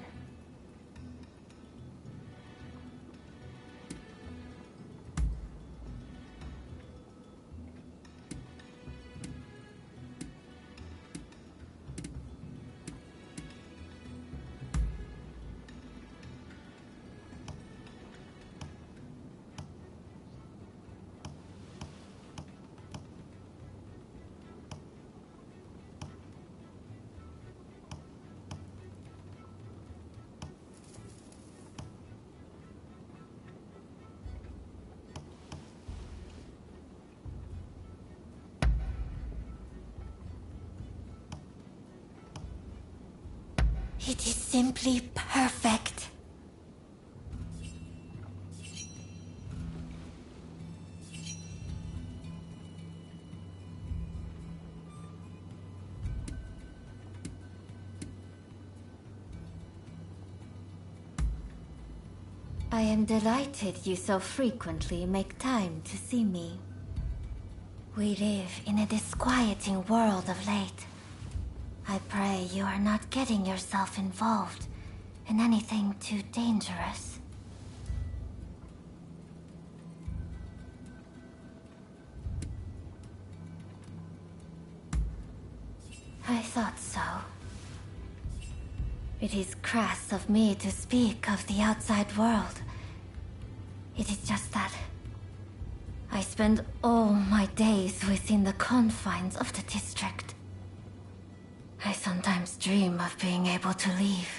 It is simply perfect. I am delighted you so frequently make time to see me. We live in a disquieting world of late. I pray you are not getting yourself involved in anything too dangerous. I thought so. It is crass of me to speak of the outside world. It is just that I spend all my days within the confines of the district. I sometimes dream of being able to leave.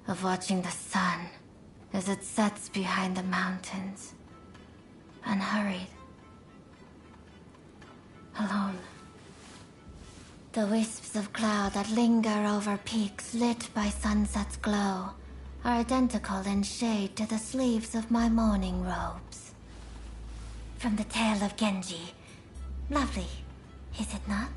Of watching the sun as it sets behind the mountains. Unhurried. Alone. The wisps of cloud that linger over peaks lit by sunset's glow are identical in shade to the sleeves of my mourning robes. From the tale of Genji. Lovely, is it not?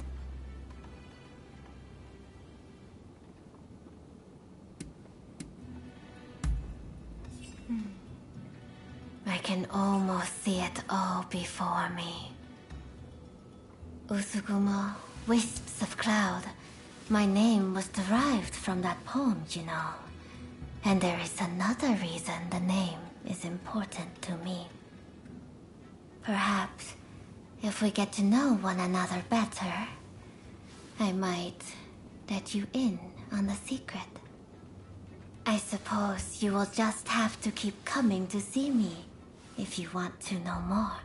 I can almost see it all before me. Usugumo, wisps of cloud. My name was derived from that poem, you know. And there is another reason the name is important to me. Perhaps, if we get to know one another better, I might let you in on the secret. I suppose you will just have to keep coming to see me if you want to know more.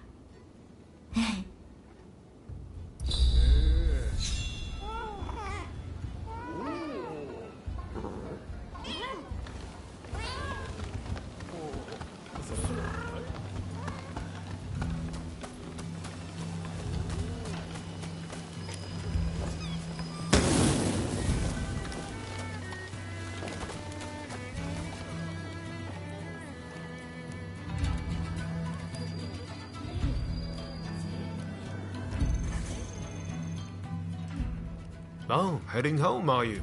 Oh, heading home, are you?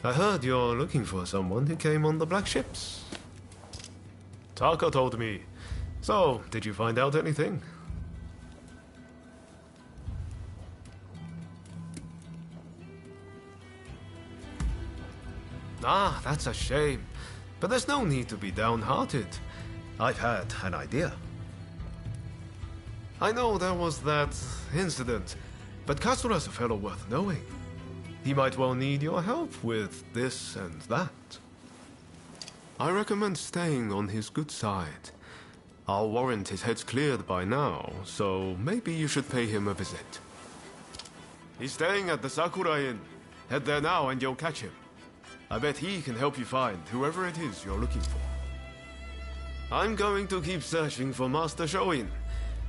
I heard you're looking for someone who came on the black ships. Taka told me. So, did you find out anything? Ah, that's a shame. But there's no need to be downhearted. I've had an idea. I know there was that incident, but Katsura's a fellow worth knowing. He might well need your help with this and that. I recommend staying on his good side. I'll warrant his head's cleared by now, so maybe you should pay him a visit. He's staying at the Sakura Inn. Head there now and you'll catch him. I bet he can help you find whoever it is you're looking for. I'm going to keep searching for Master Shoin.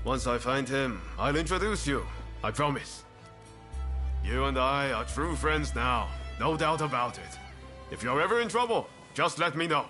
Once I find him, I'll introduce you. I promise. You and I are true friends now, no doubt about it. If you're ever in trouble, just let me know.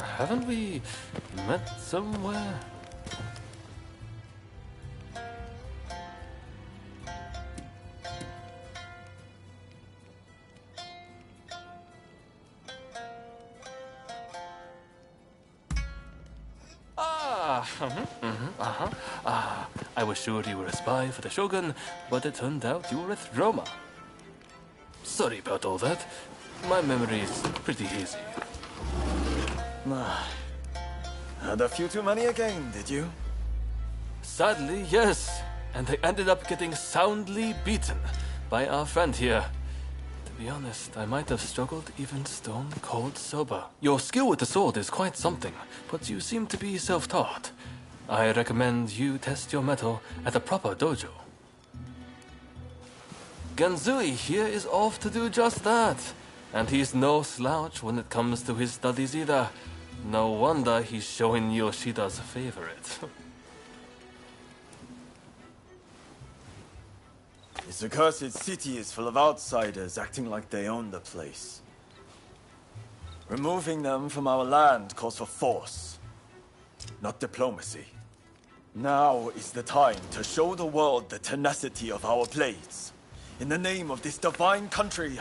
Haven't we met somewhere? I was sure you were a spy for the Shogun, but it turned out you were with Roma. Sorry about all that. My memory is pretty hazy. Had a few too many again, did you? Sadly, yes. And I ended up getting soundly beaten by our friend here. To be honest, I might have struggled even stone cold sober. Your skill with the sword is quite something, but you seem to be self-taught. I recommend you test your mettle at a proper dojo. Genzui here is off to do just that. And he's no slouch when it comes to his studies either. No wonder he's showing Yoshida's favorite. This accursed city is full of outsiders acting like they own the place. Removing them from our land calls for force, not diplomacy. Now is the time to show the world the tenacity of our blades. In the name of this divine country.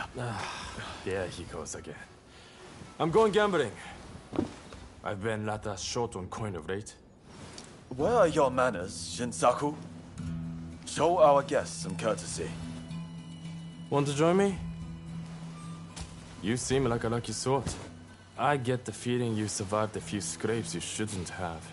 There he goes again. I'm going gambling. I've been rather short on coin of late. Where are your manners, Shinsaku? Show our guests some courtesy. Want to join me? You seem like a lucky sort. I get the feeling you survived a few scrapes you shouldn't have.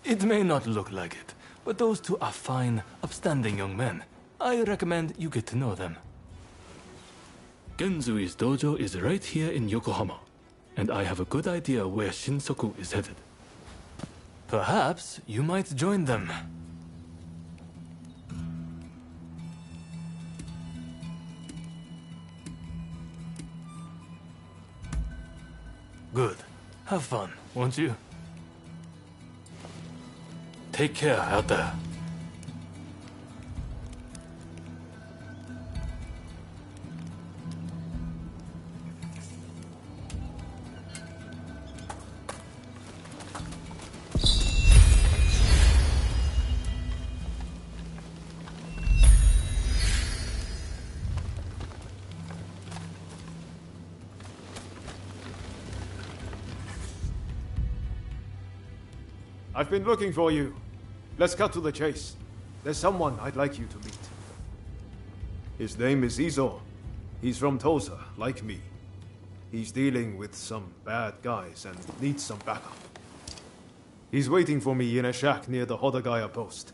It may not look like it, but those two are fine, upstanding young men. I recommend you get to know them. Genzui's dojo is right here in Yokohama, and I have a good idea where Shinsaku is headed. Perhaps you might join them. Good. Have fun, won't you? Take care out there. I've been looking for you. Let's cut to the chase. There's someone I'd like you to meet. His name is Izo. He's from Tosa, like me. He's dealing with some bad guys and needs some backup. He's waiting for me in a shack near the Hodagaya post.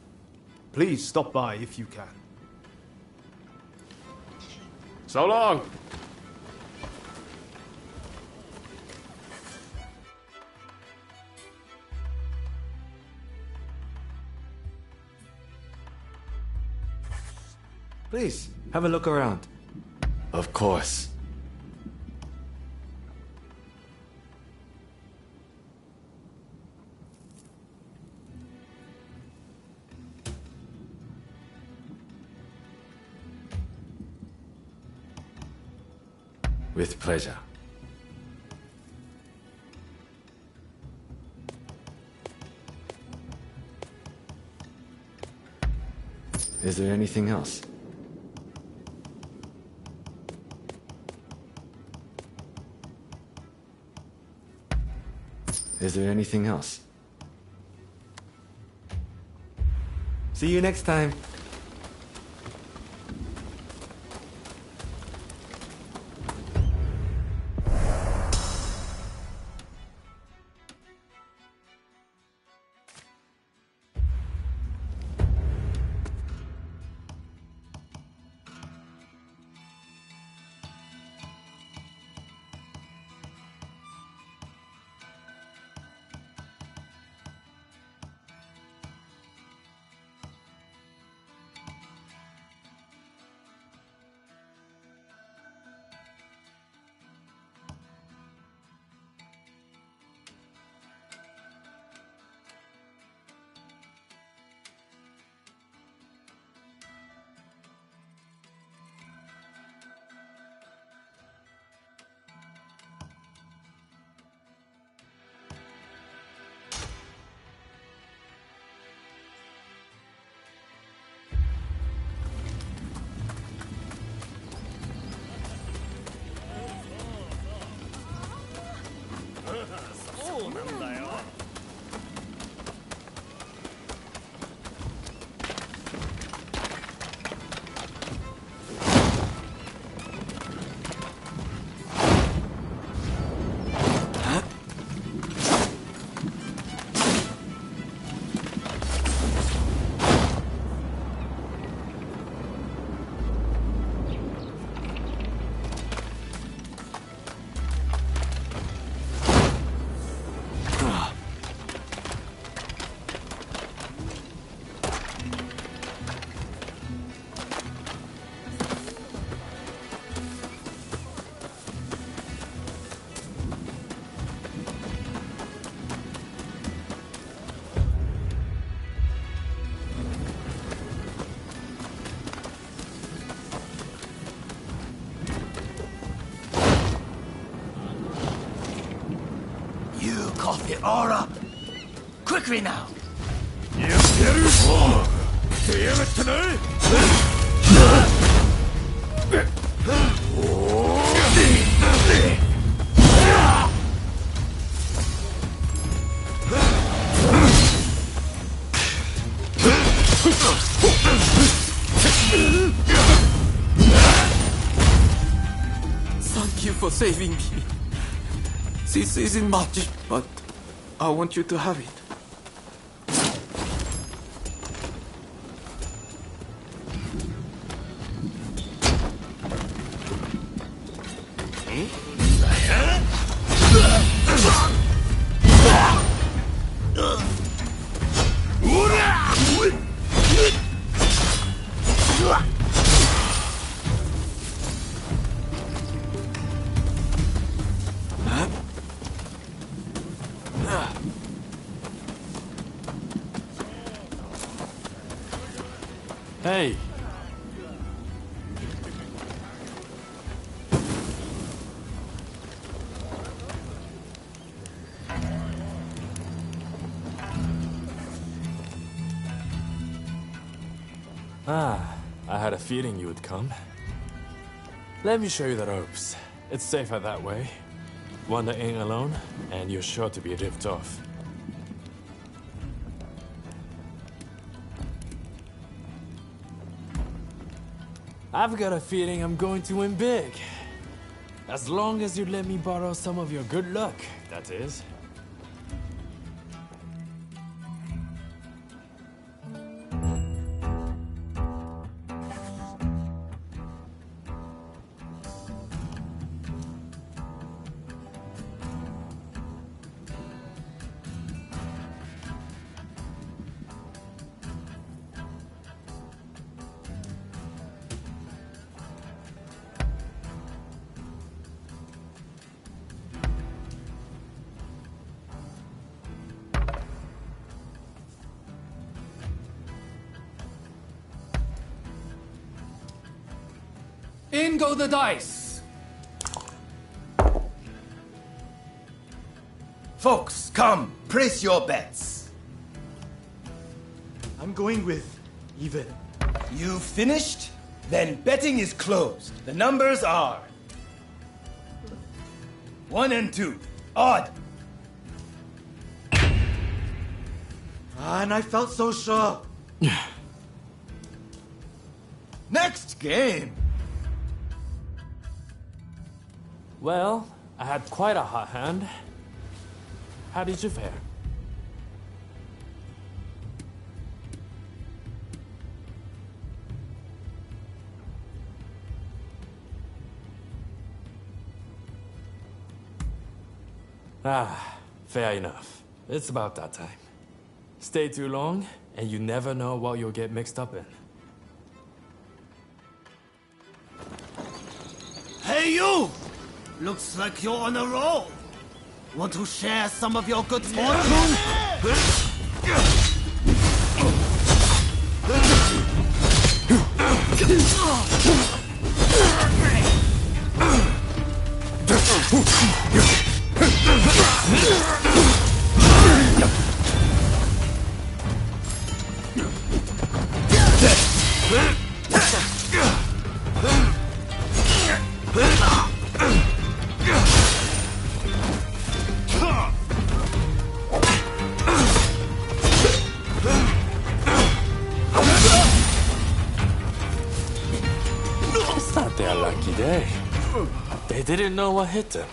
Please stop by if you can. So long! Please, have a look around. Of course. With pleasure. Is there anything else? Is there anything else? See you next time. Cough it all up. Quickly now. Thank you for saving me. This isn't much, but I want you to have it. Hey! I had a feeling you would come. Let me show you the ropes. It's safer that way. Wander in alone, and you're sure to be ripped off. I've got a feeling I'm going to win big. As long as you let me borrow some of your good luck, that is. In go the dice! Folks, come, place your bets. I'm going with even. You finished? Then betting is closed. The numbers are 1 and 2. Odd. And I felt so sure. Next game. Well, I had quite a hot hand. How did you fare? Fair enough. It's about that time. Stay too long, and you never know what you'll get mixed up in. Hey, you! Looks like you're on a roll. Want to share some of your good fortune? It's not their lucky day. They didn't know what hit them.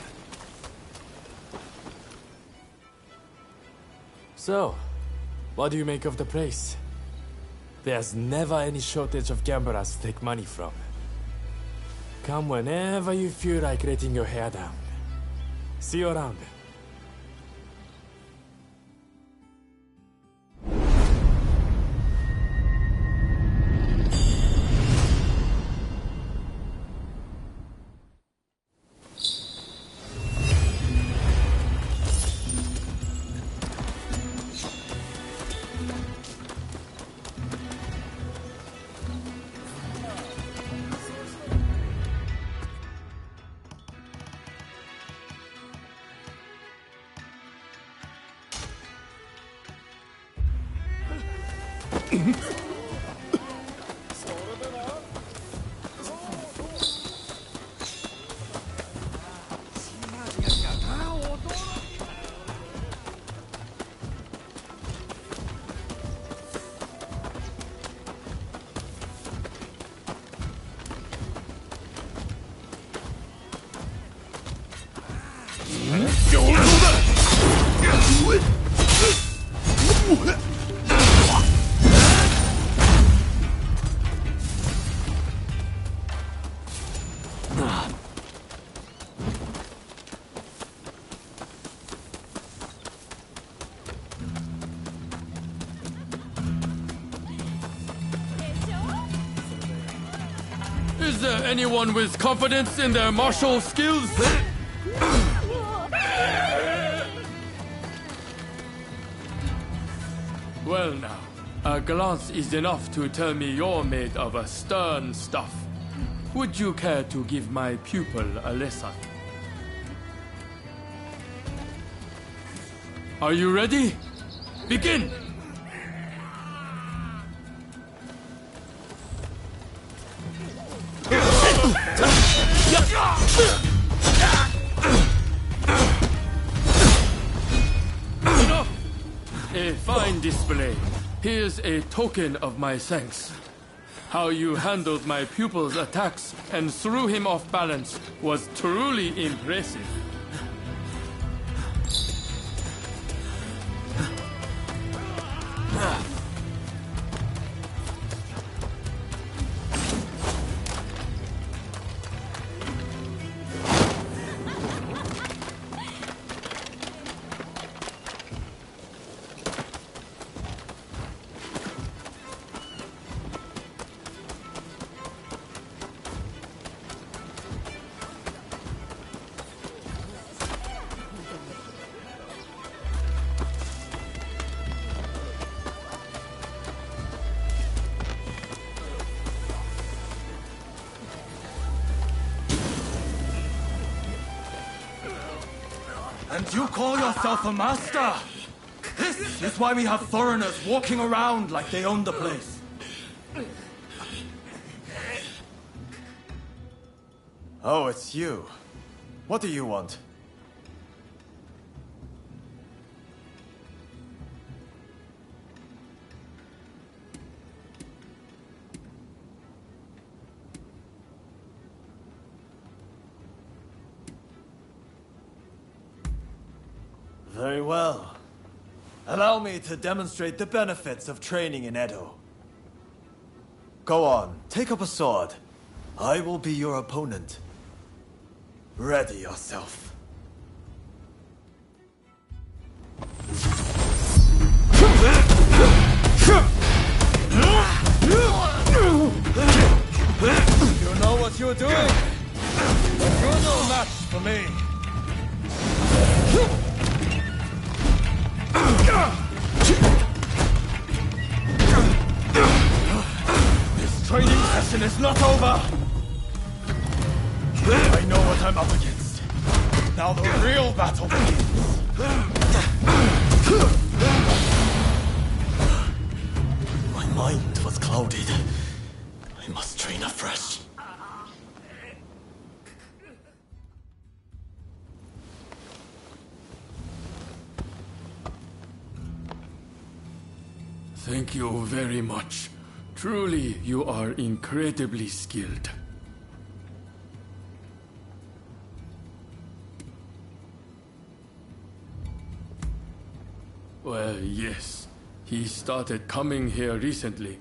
So, what do you make of the place? There's never any shortage of gamblers to take money from. Come whenever you feel like letting your hair down. See you around. Is there anyone with confidence in their martial skills? Well now, a glance is enough to tell me you're made of a stern stuff. Would you care to give my pupil a lesson? Are you ready? Begin! Enough! A fine display. Here's a token of my thanks. How you handled my pupil's attacks and threw him off balance was truly impressive. And you call yourself a master? This is why we have foreigners walking around like they own the place. Oh, it's you. What do you want? Very well. Allow me to demonstrate the benefits of training in Edo. Go on, take up a sword. I will be your opponent. Ready yourself. You know what you're doing? You're no match for me. This training session is not over. I know what I'm up against. Now the real battle begins. My mind was clouded. I must train afresh. Thank you very much. Truly, you are incredibly skilled. Well, yes. He started coming here recently.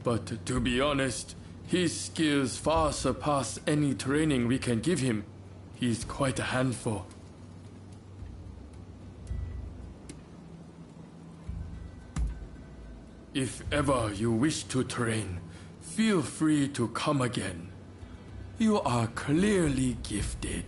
But to be honest, his skills far surpass any training we can give him. He's quite a handful. If ever you wish to train, feel free to come again. You are clearly gifted.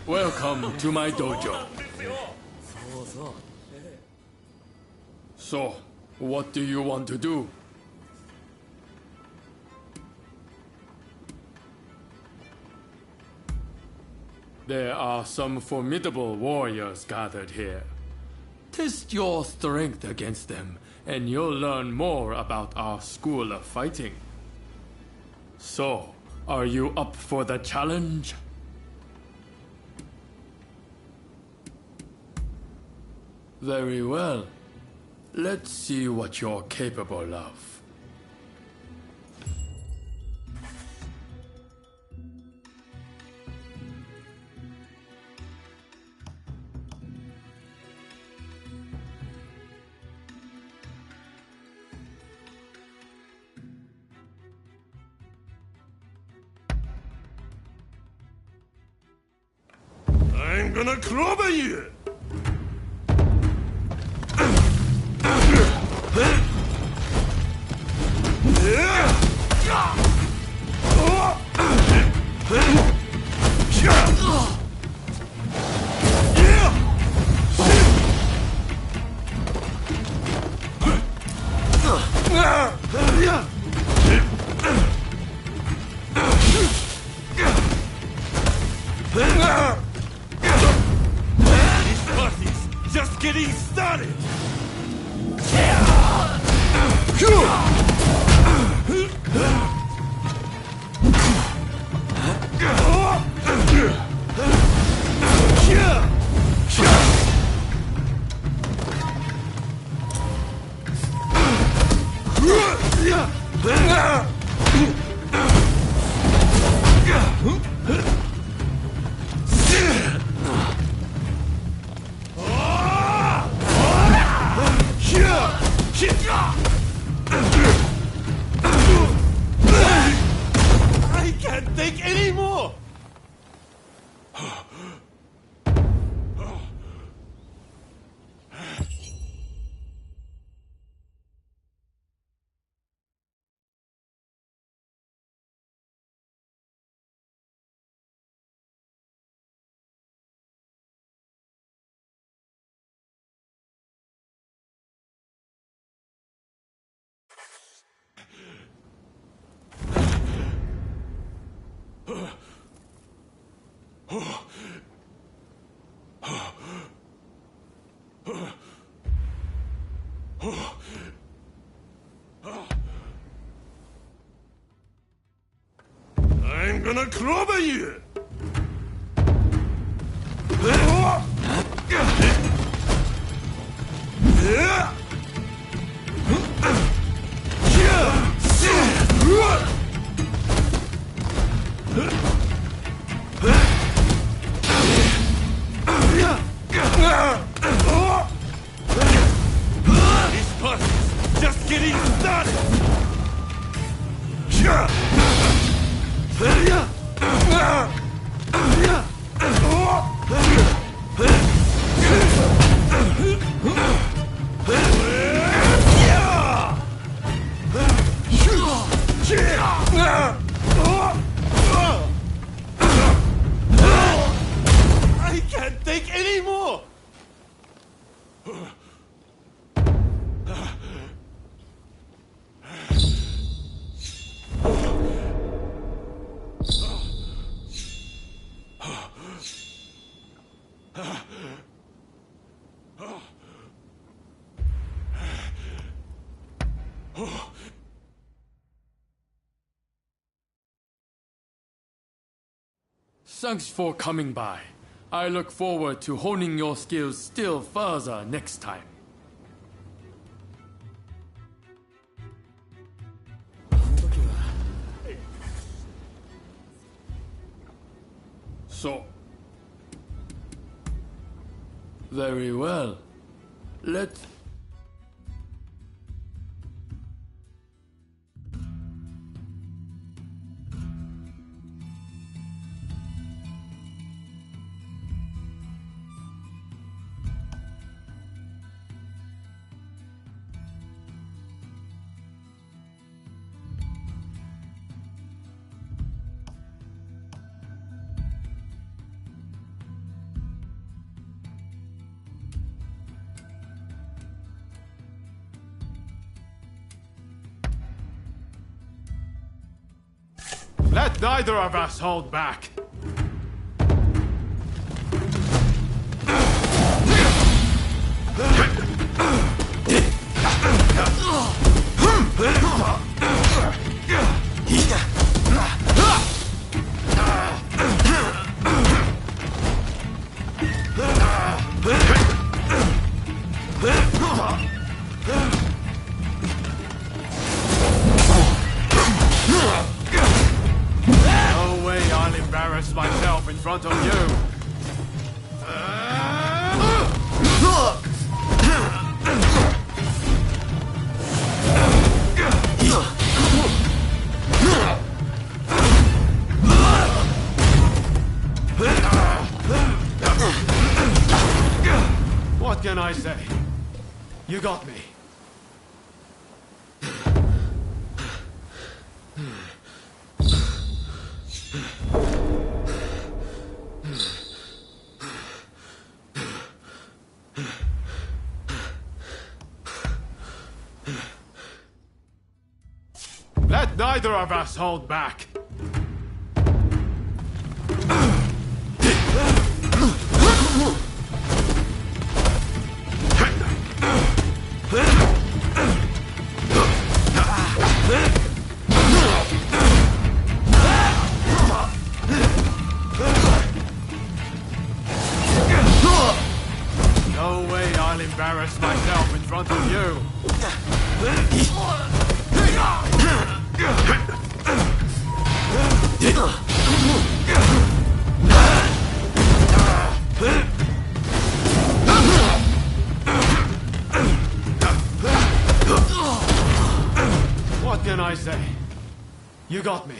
Welcome to my dojo. So, what do you want to do? There are some formidable warriors gathered here. Test your strength against them, and you'll learn more about our school of fighting. So, are you up for the challenge? Very well. Let's see what you're capable of. I'm gonna clobber you! This party's just getting started! I'm gonna clobber you! This party's just getting started! I can't take any more! Thanks for coming by. I look forward to honing your skills still further next time. So... Very well. Let's... Let neither of us hold back. Myself in front of you. What can I say? You got me. Let neither of us hold back. No way I'll embarrass myself in front of you. What can I say? You got me.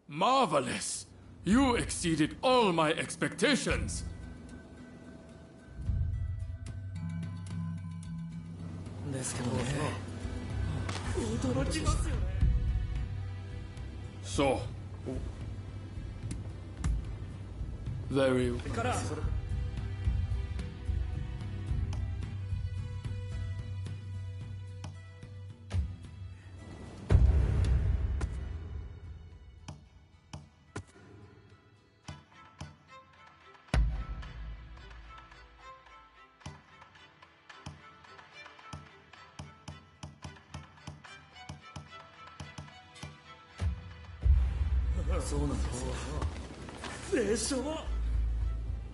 Marvelous! You exceeded all my expectations. So. Very.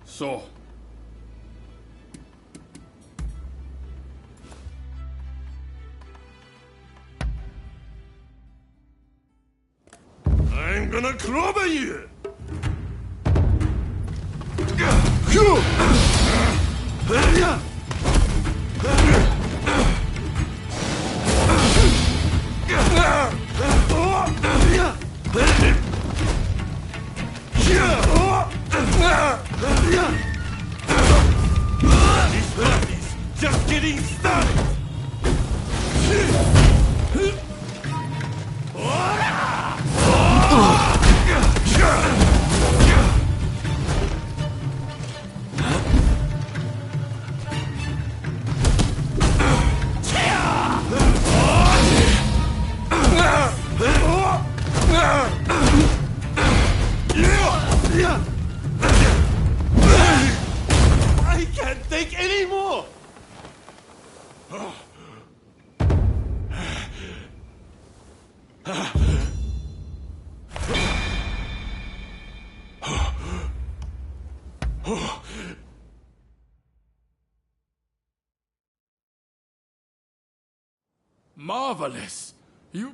So. I'm gonna clobber you! This party's just getting started! I can't take any more! Marvelous! You.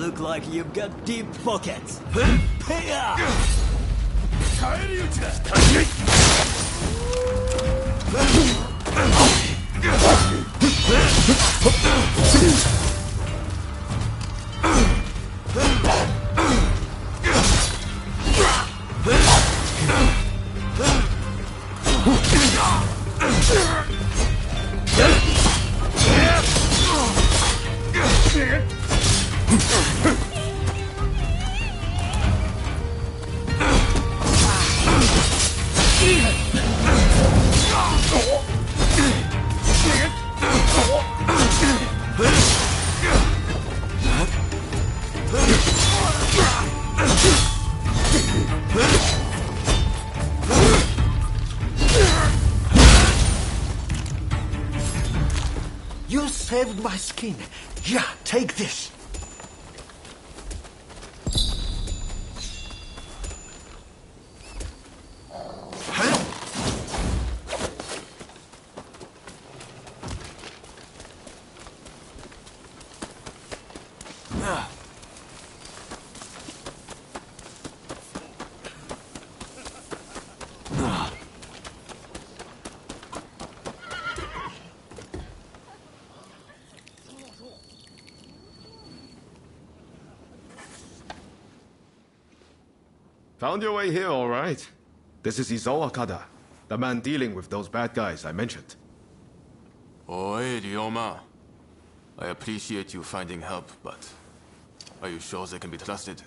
look like you've got deep pockets. You saved my skin. Yeah, take this. Found your way here, all right. This is Izo Akada, the man dealing with those bad guys I mentioned. Oi, Ryoma. I appreciate you finding help, but are you sure they can be trusted?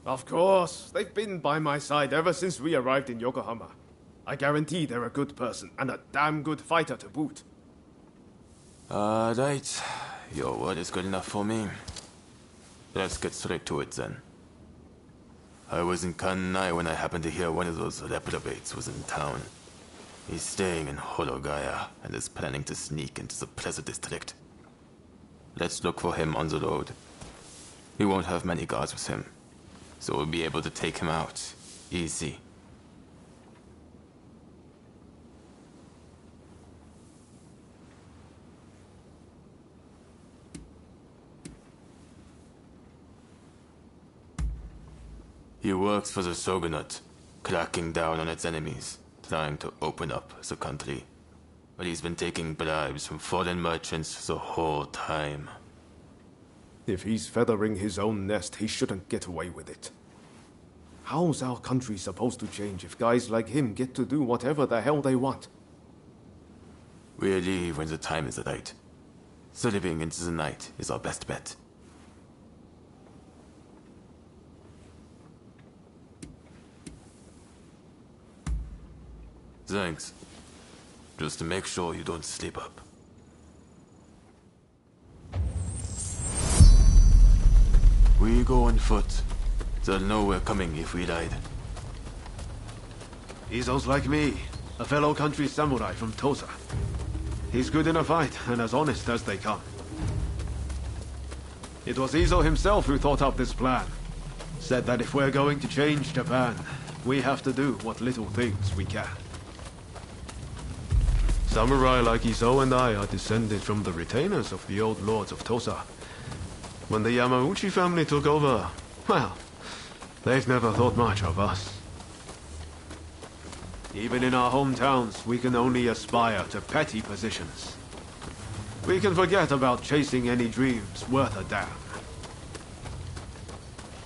Of course. They've been by my side ever since we arrived in Yokohama. I guarantee they're a good person, and a damn good fighter to boot. Right. Your word is good enough for me. Let's get straight to it, then. I was in Kanai when I happened to hear one of those reprobates was in town. He's staying in Horogaya and is planning to sneak into the Plaza District. Let's look for him on the road. We won't have many guards with him, so we'll be able to take him out easy. He works for the Shogunate, cracking down on its enemies, trying to open up the country. But he's been taking bribes from foreign merchants the whole time. If he's feathering his own nest, he shouldn't get away with it. How's our country supposed to change if guys like him get to do whatever the hell they want? We'll leave when the time is right. Slipping into the night is our best bet. Thanks. Just to make sure you don't slip up. We go on foot. They'll know we're coming if we ride. Izo's like me, a fellow country samurai from Tosa. He's good in a fight and as honest as they come. It was Izo himself who thought up this plan. Said that if we're going to change Japan, we have to do what little things we can. Samurai like Izo and I are descended from the retainers of the old lords of Tosa. When the Yamauchi family took over, well, they've never thought much of us. Even in our hometowns, we can only aspire to petty positions. We can forget about chasing any dreams worth a damn.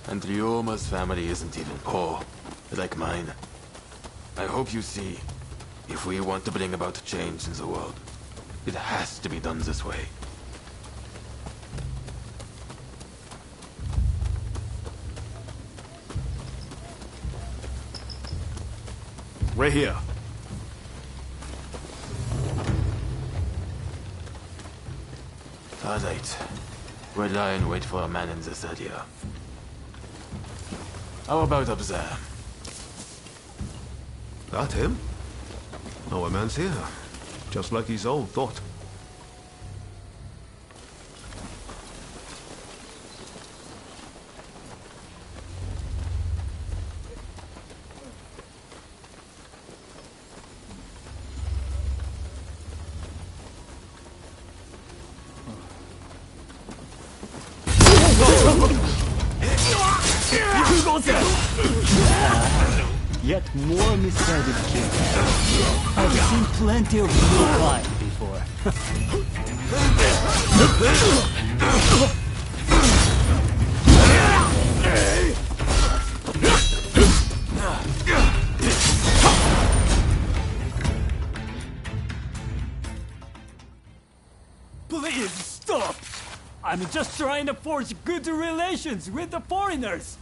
And Ryoma's family isn't even poor, like mine. I hope you see, if we want to bring about change in the world, it has to be done this way. We're here. All right. We'll lie and wait for a man in this area. How about up there? That him? Our man's here. Just like his own thought. Yet more misguided kings. I've seen plenty of blue kind before. Please stop! I'm just trying to forge good relations with the foreigners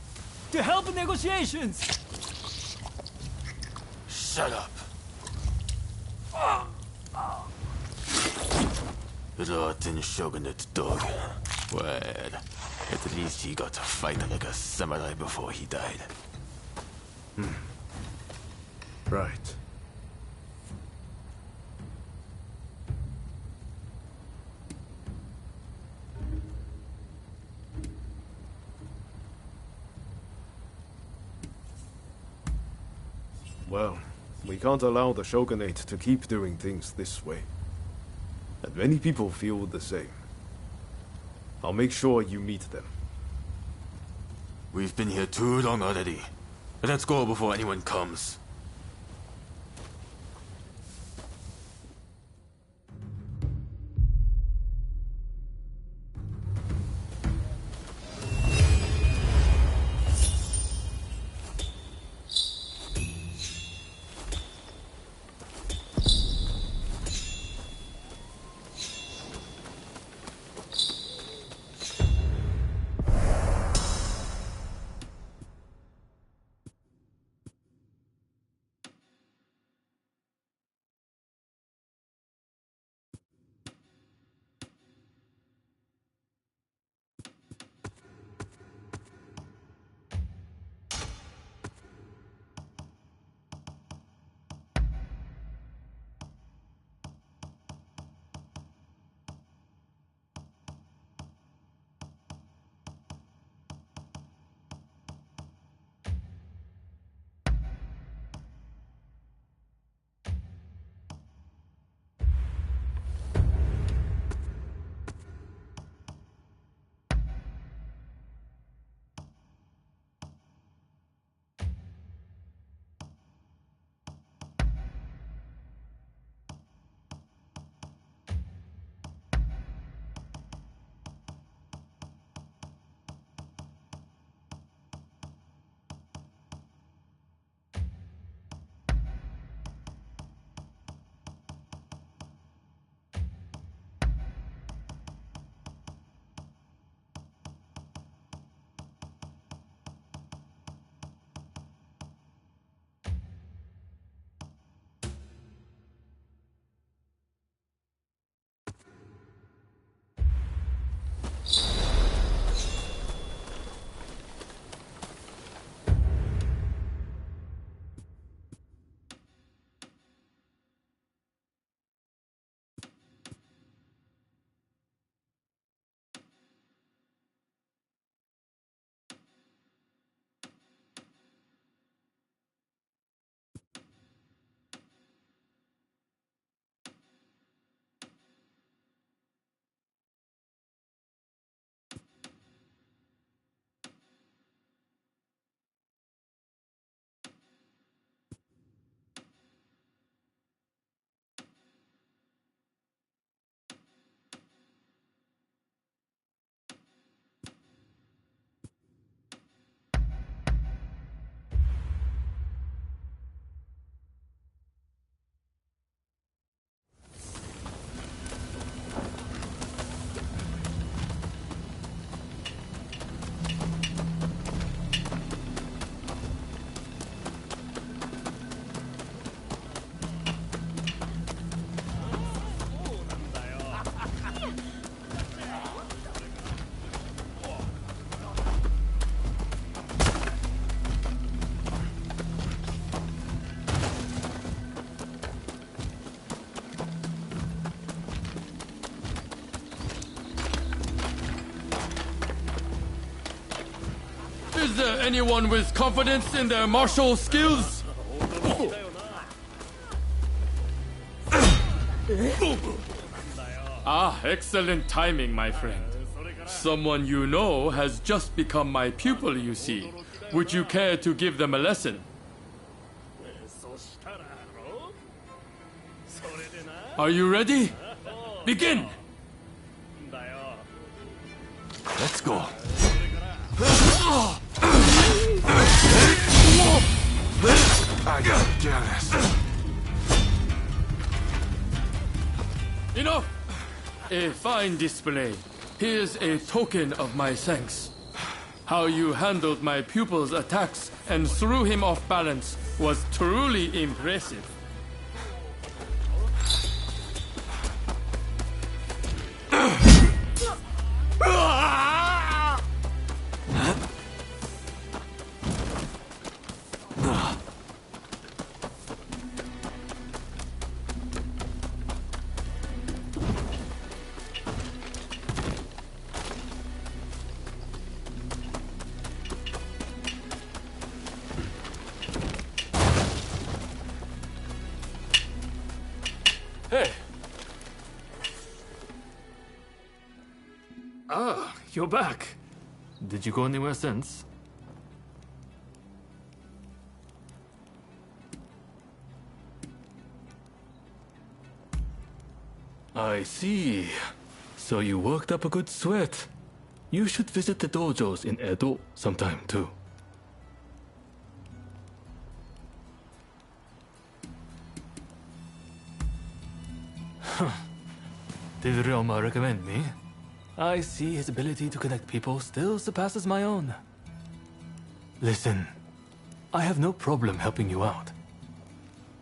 to help negotiations. Shut up. Rotten shogunate dog. Well, at least he got to fight like a samurai before he died. Right. Well, we can't allow the shogunate to keep doing things this way. And many people feel the same. I'll make sure you meet them. We've been here too long already. Let's go before anyone comes. Is there anyone with confidence in their martial skills? Ah, excellent timing, my friend. Someone you know has just become my pupil, you see. Would you care to give them a lesson? Are you ready? Begin! Let's go. I got jealous. Enough! A fine display. Here's a token of my thanks. How you handled my pupil's attacks and threw him off balance was truly impressive. Hey, You're back. did you go anywhere since? I see. So you worked up a good sweat. You should visit the dojos in Edo sometime too. Did Ryoma recommend me? I see his ability to connect people still surpasses my own. Listen, I have no problem helping you out.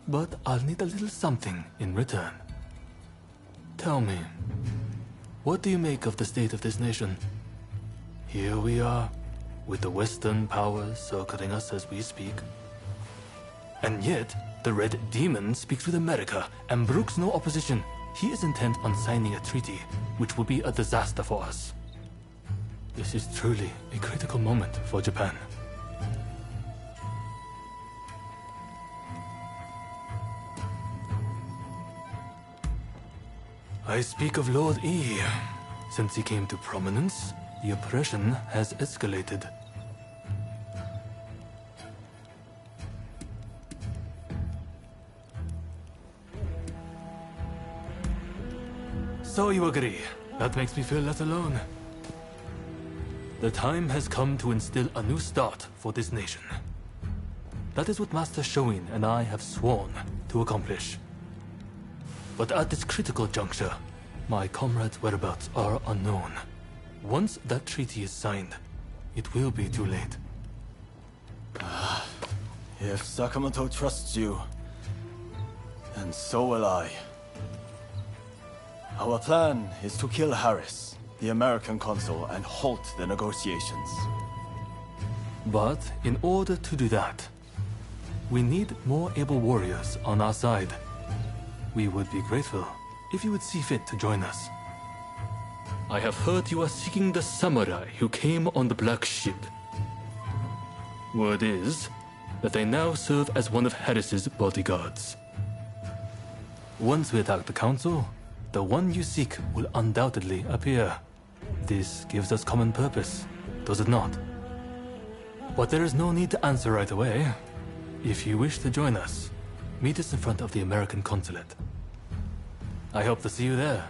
But I'll need a little something in return. Tell me, what do you make of the state of this nation? Here we are, with the Western powers circling us as we speak. And yet, the Red Demon speaks with America and brooks no opposition. He is intent on signing a treaty, which will be a disaster for us. This is truly a critical moment for Japan. I speak of Lord E. Since he came to prominence, the oppression has escalated. So you agree. That makes me feel less alone. The time has come to instill a new start for this nation. That is what Master Shoin and I have sworn to accomplish. But at this critical juncture, my comrades' whereabouts are unknown. Once that treaty is signed, it will be too late. If Sakamoto trusts you, then so will I. Our plan is to kill Harris, the American consul, and halt the negotiations. But in order to do that, we need more able warriors on our side. We would be grateful if you would see fit to join us. I have heard you are seeking the samurai who came on the black ship. Word is that they now serve as one of Harris's bodyguards. Once we attack the council, the one you seek will undoubtedly appear. This gives us common purpose, does it not? But there is no need to answer right away. If you wish to join us, meet us in front of the American consulate. I hope to see you there.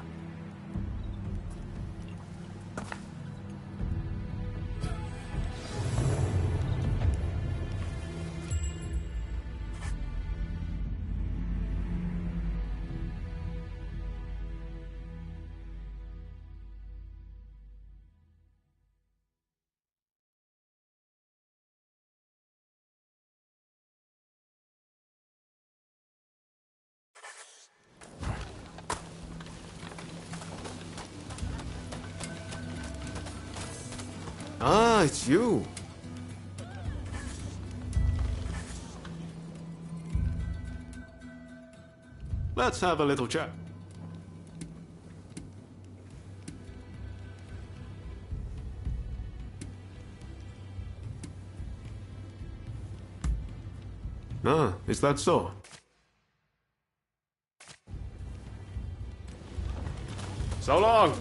Ah, it's you. Let's have a little chat. Ah, is that so? So long!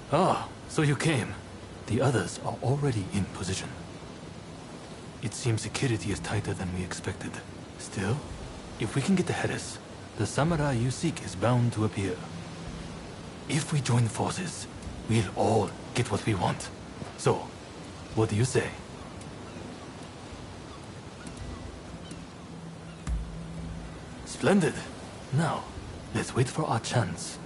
Ah, so you came. The others are already in position. It seems security is tighter than we expected. Still, if we can get ahead of us, the samurai you seek is bound to appear. If we join forces, we'll all get what we want. So, what do you say? Splendid. Now, let's wait for our chance.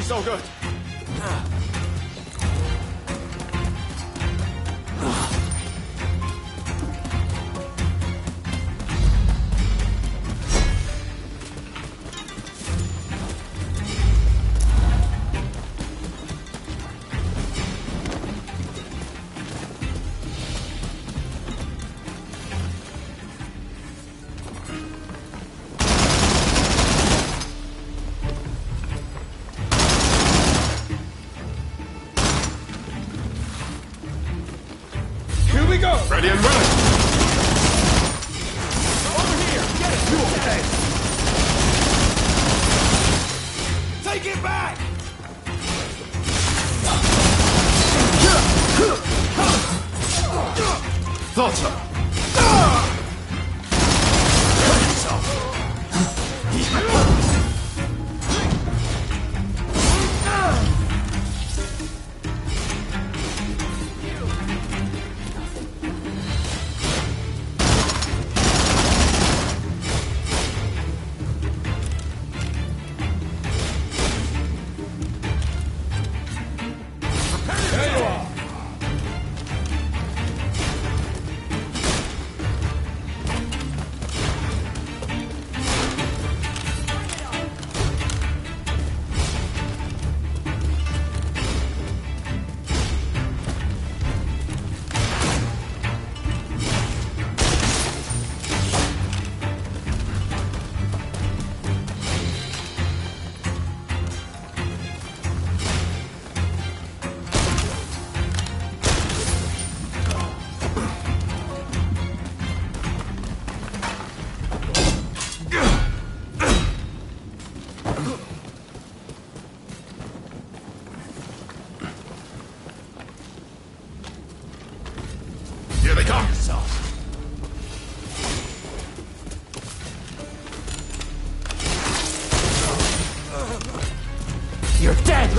So good. Ready and running! Over here! Get it! You okay? Take it back! thought so. Here they come! You're dead!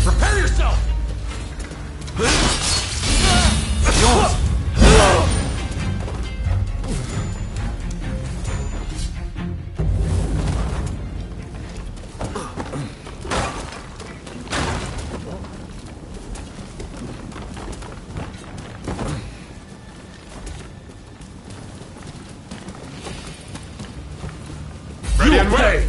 Prepare yourself! Ready and ready!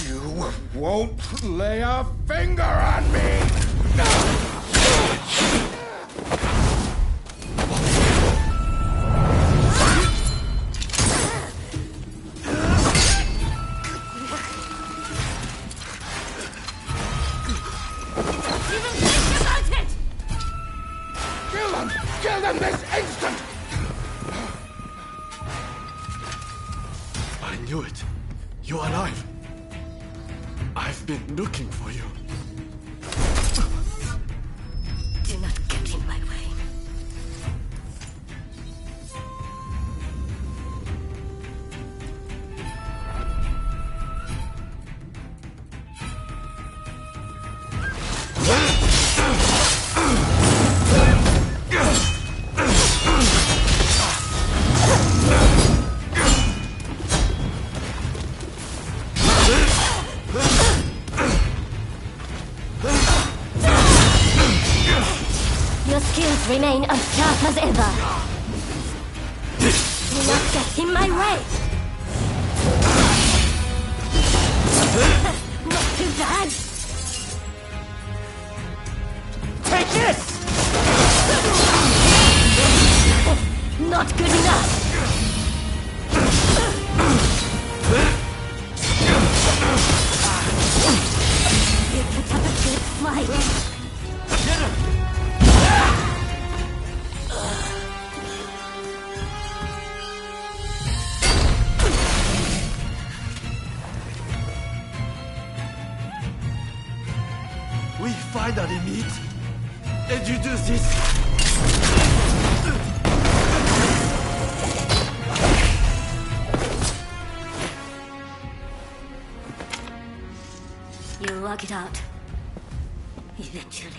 You won't lay a finger on me! Kill them! Kill them this instant! I knew it. You're alive. I've been looking for you. Do not get in my way. Your skills remain as sharp as ever. Do not get in my way! Not too bad! Take this! Not good enough! You put up a good fight! We finally meet, and you do this. You work it out. Eventually.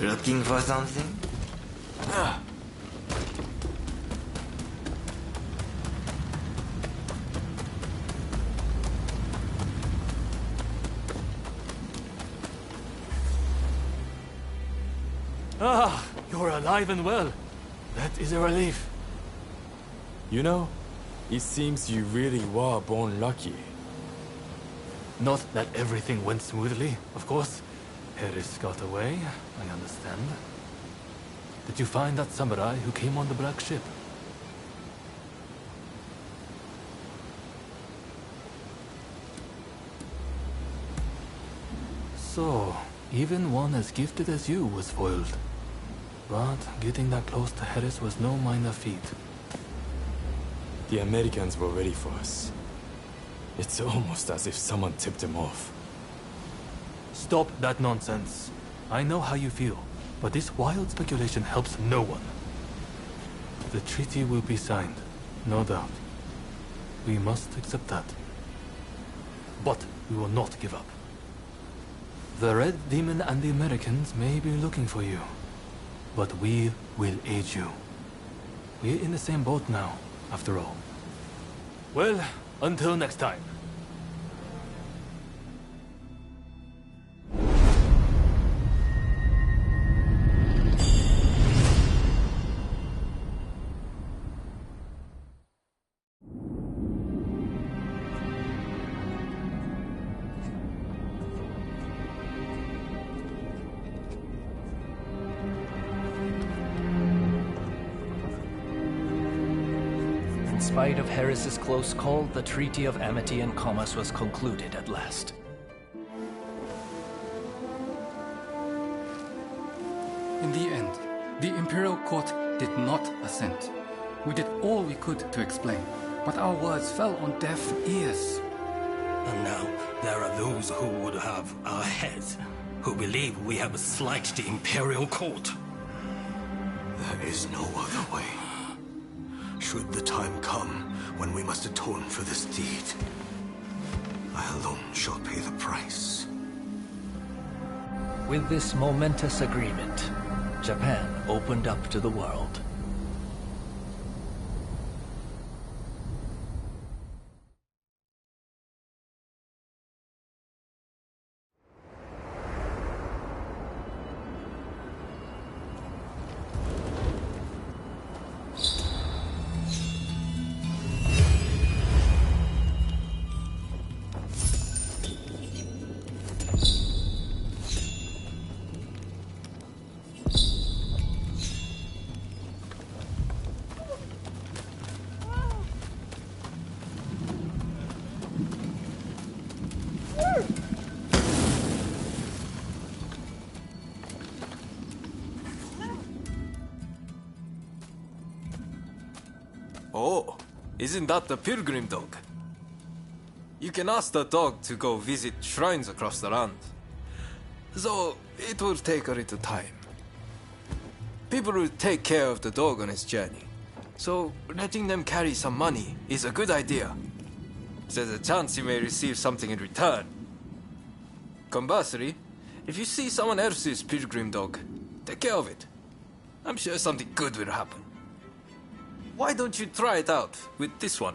Looking for something? Ah, you're alive and well. That is a relief. You know, it seems you really were born lucky. Not that everything went smoothly, of course. Harris got away, I understand. Did you find that samurai who came on the black ship? So, even one as gifted as you was foiled. But getting that close to Harris was no minor feat. The Americans were ready for us. It's almost as if someone tipped them off. Stop that nonsense. I know how you feel, but this wild speculation helps no one. The treaty will be signed, no doubt. We must accept that. But we will not give up. The Red Demon and the Americans may be looking for you, but we will aid you. We're in the same boat now, after all. Well, until next time. In spite of Harris's close call, the Treaty of Amity and Commerce was concluded at last. In the end, the Imperial Court did not assent. We did all we could to explain, but our words fell on deaf ears. And now, there are those who would have our heads, who believe we have slighted the Imperial Court. There is no other way. Should the time come when we must atone for this deed, I alone shall pay the price. With this momentous agreement, Japan opened up to the world. Oh, isn't that the pilgrim dog? You can ask the dog to go visit shrines across the land. Though it will take a little time. People will take care of the dog on its journey, so letting them carry some money is a good idea. There's a chance you may receive something in return. Conversely, if you see someone else's pilgrim dog, take care of it. I'm sure something good will happen. Why don't you try it out with this one?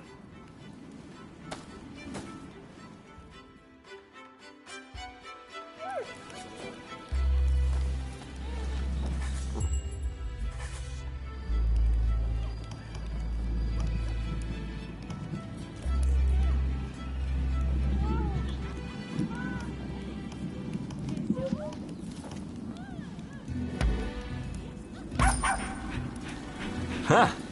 Ha!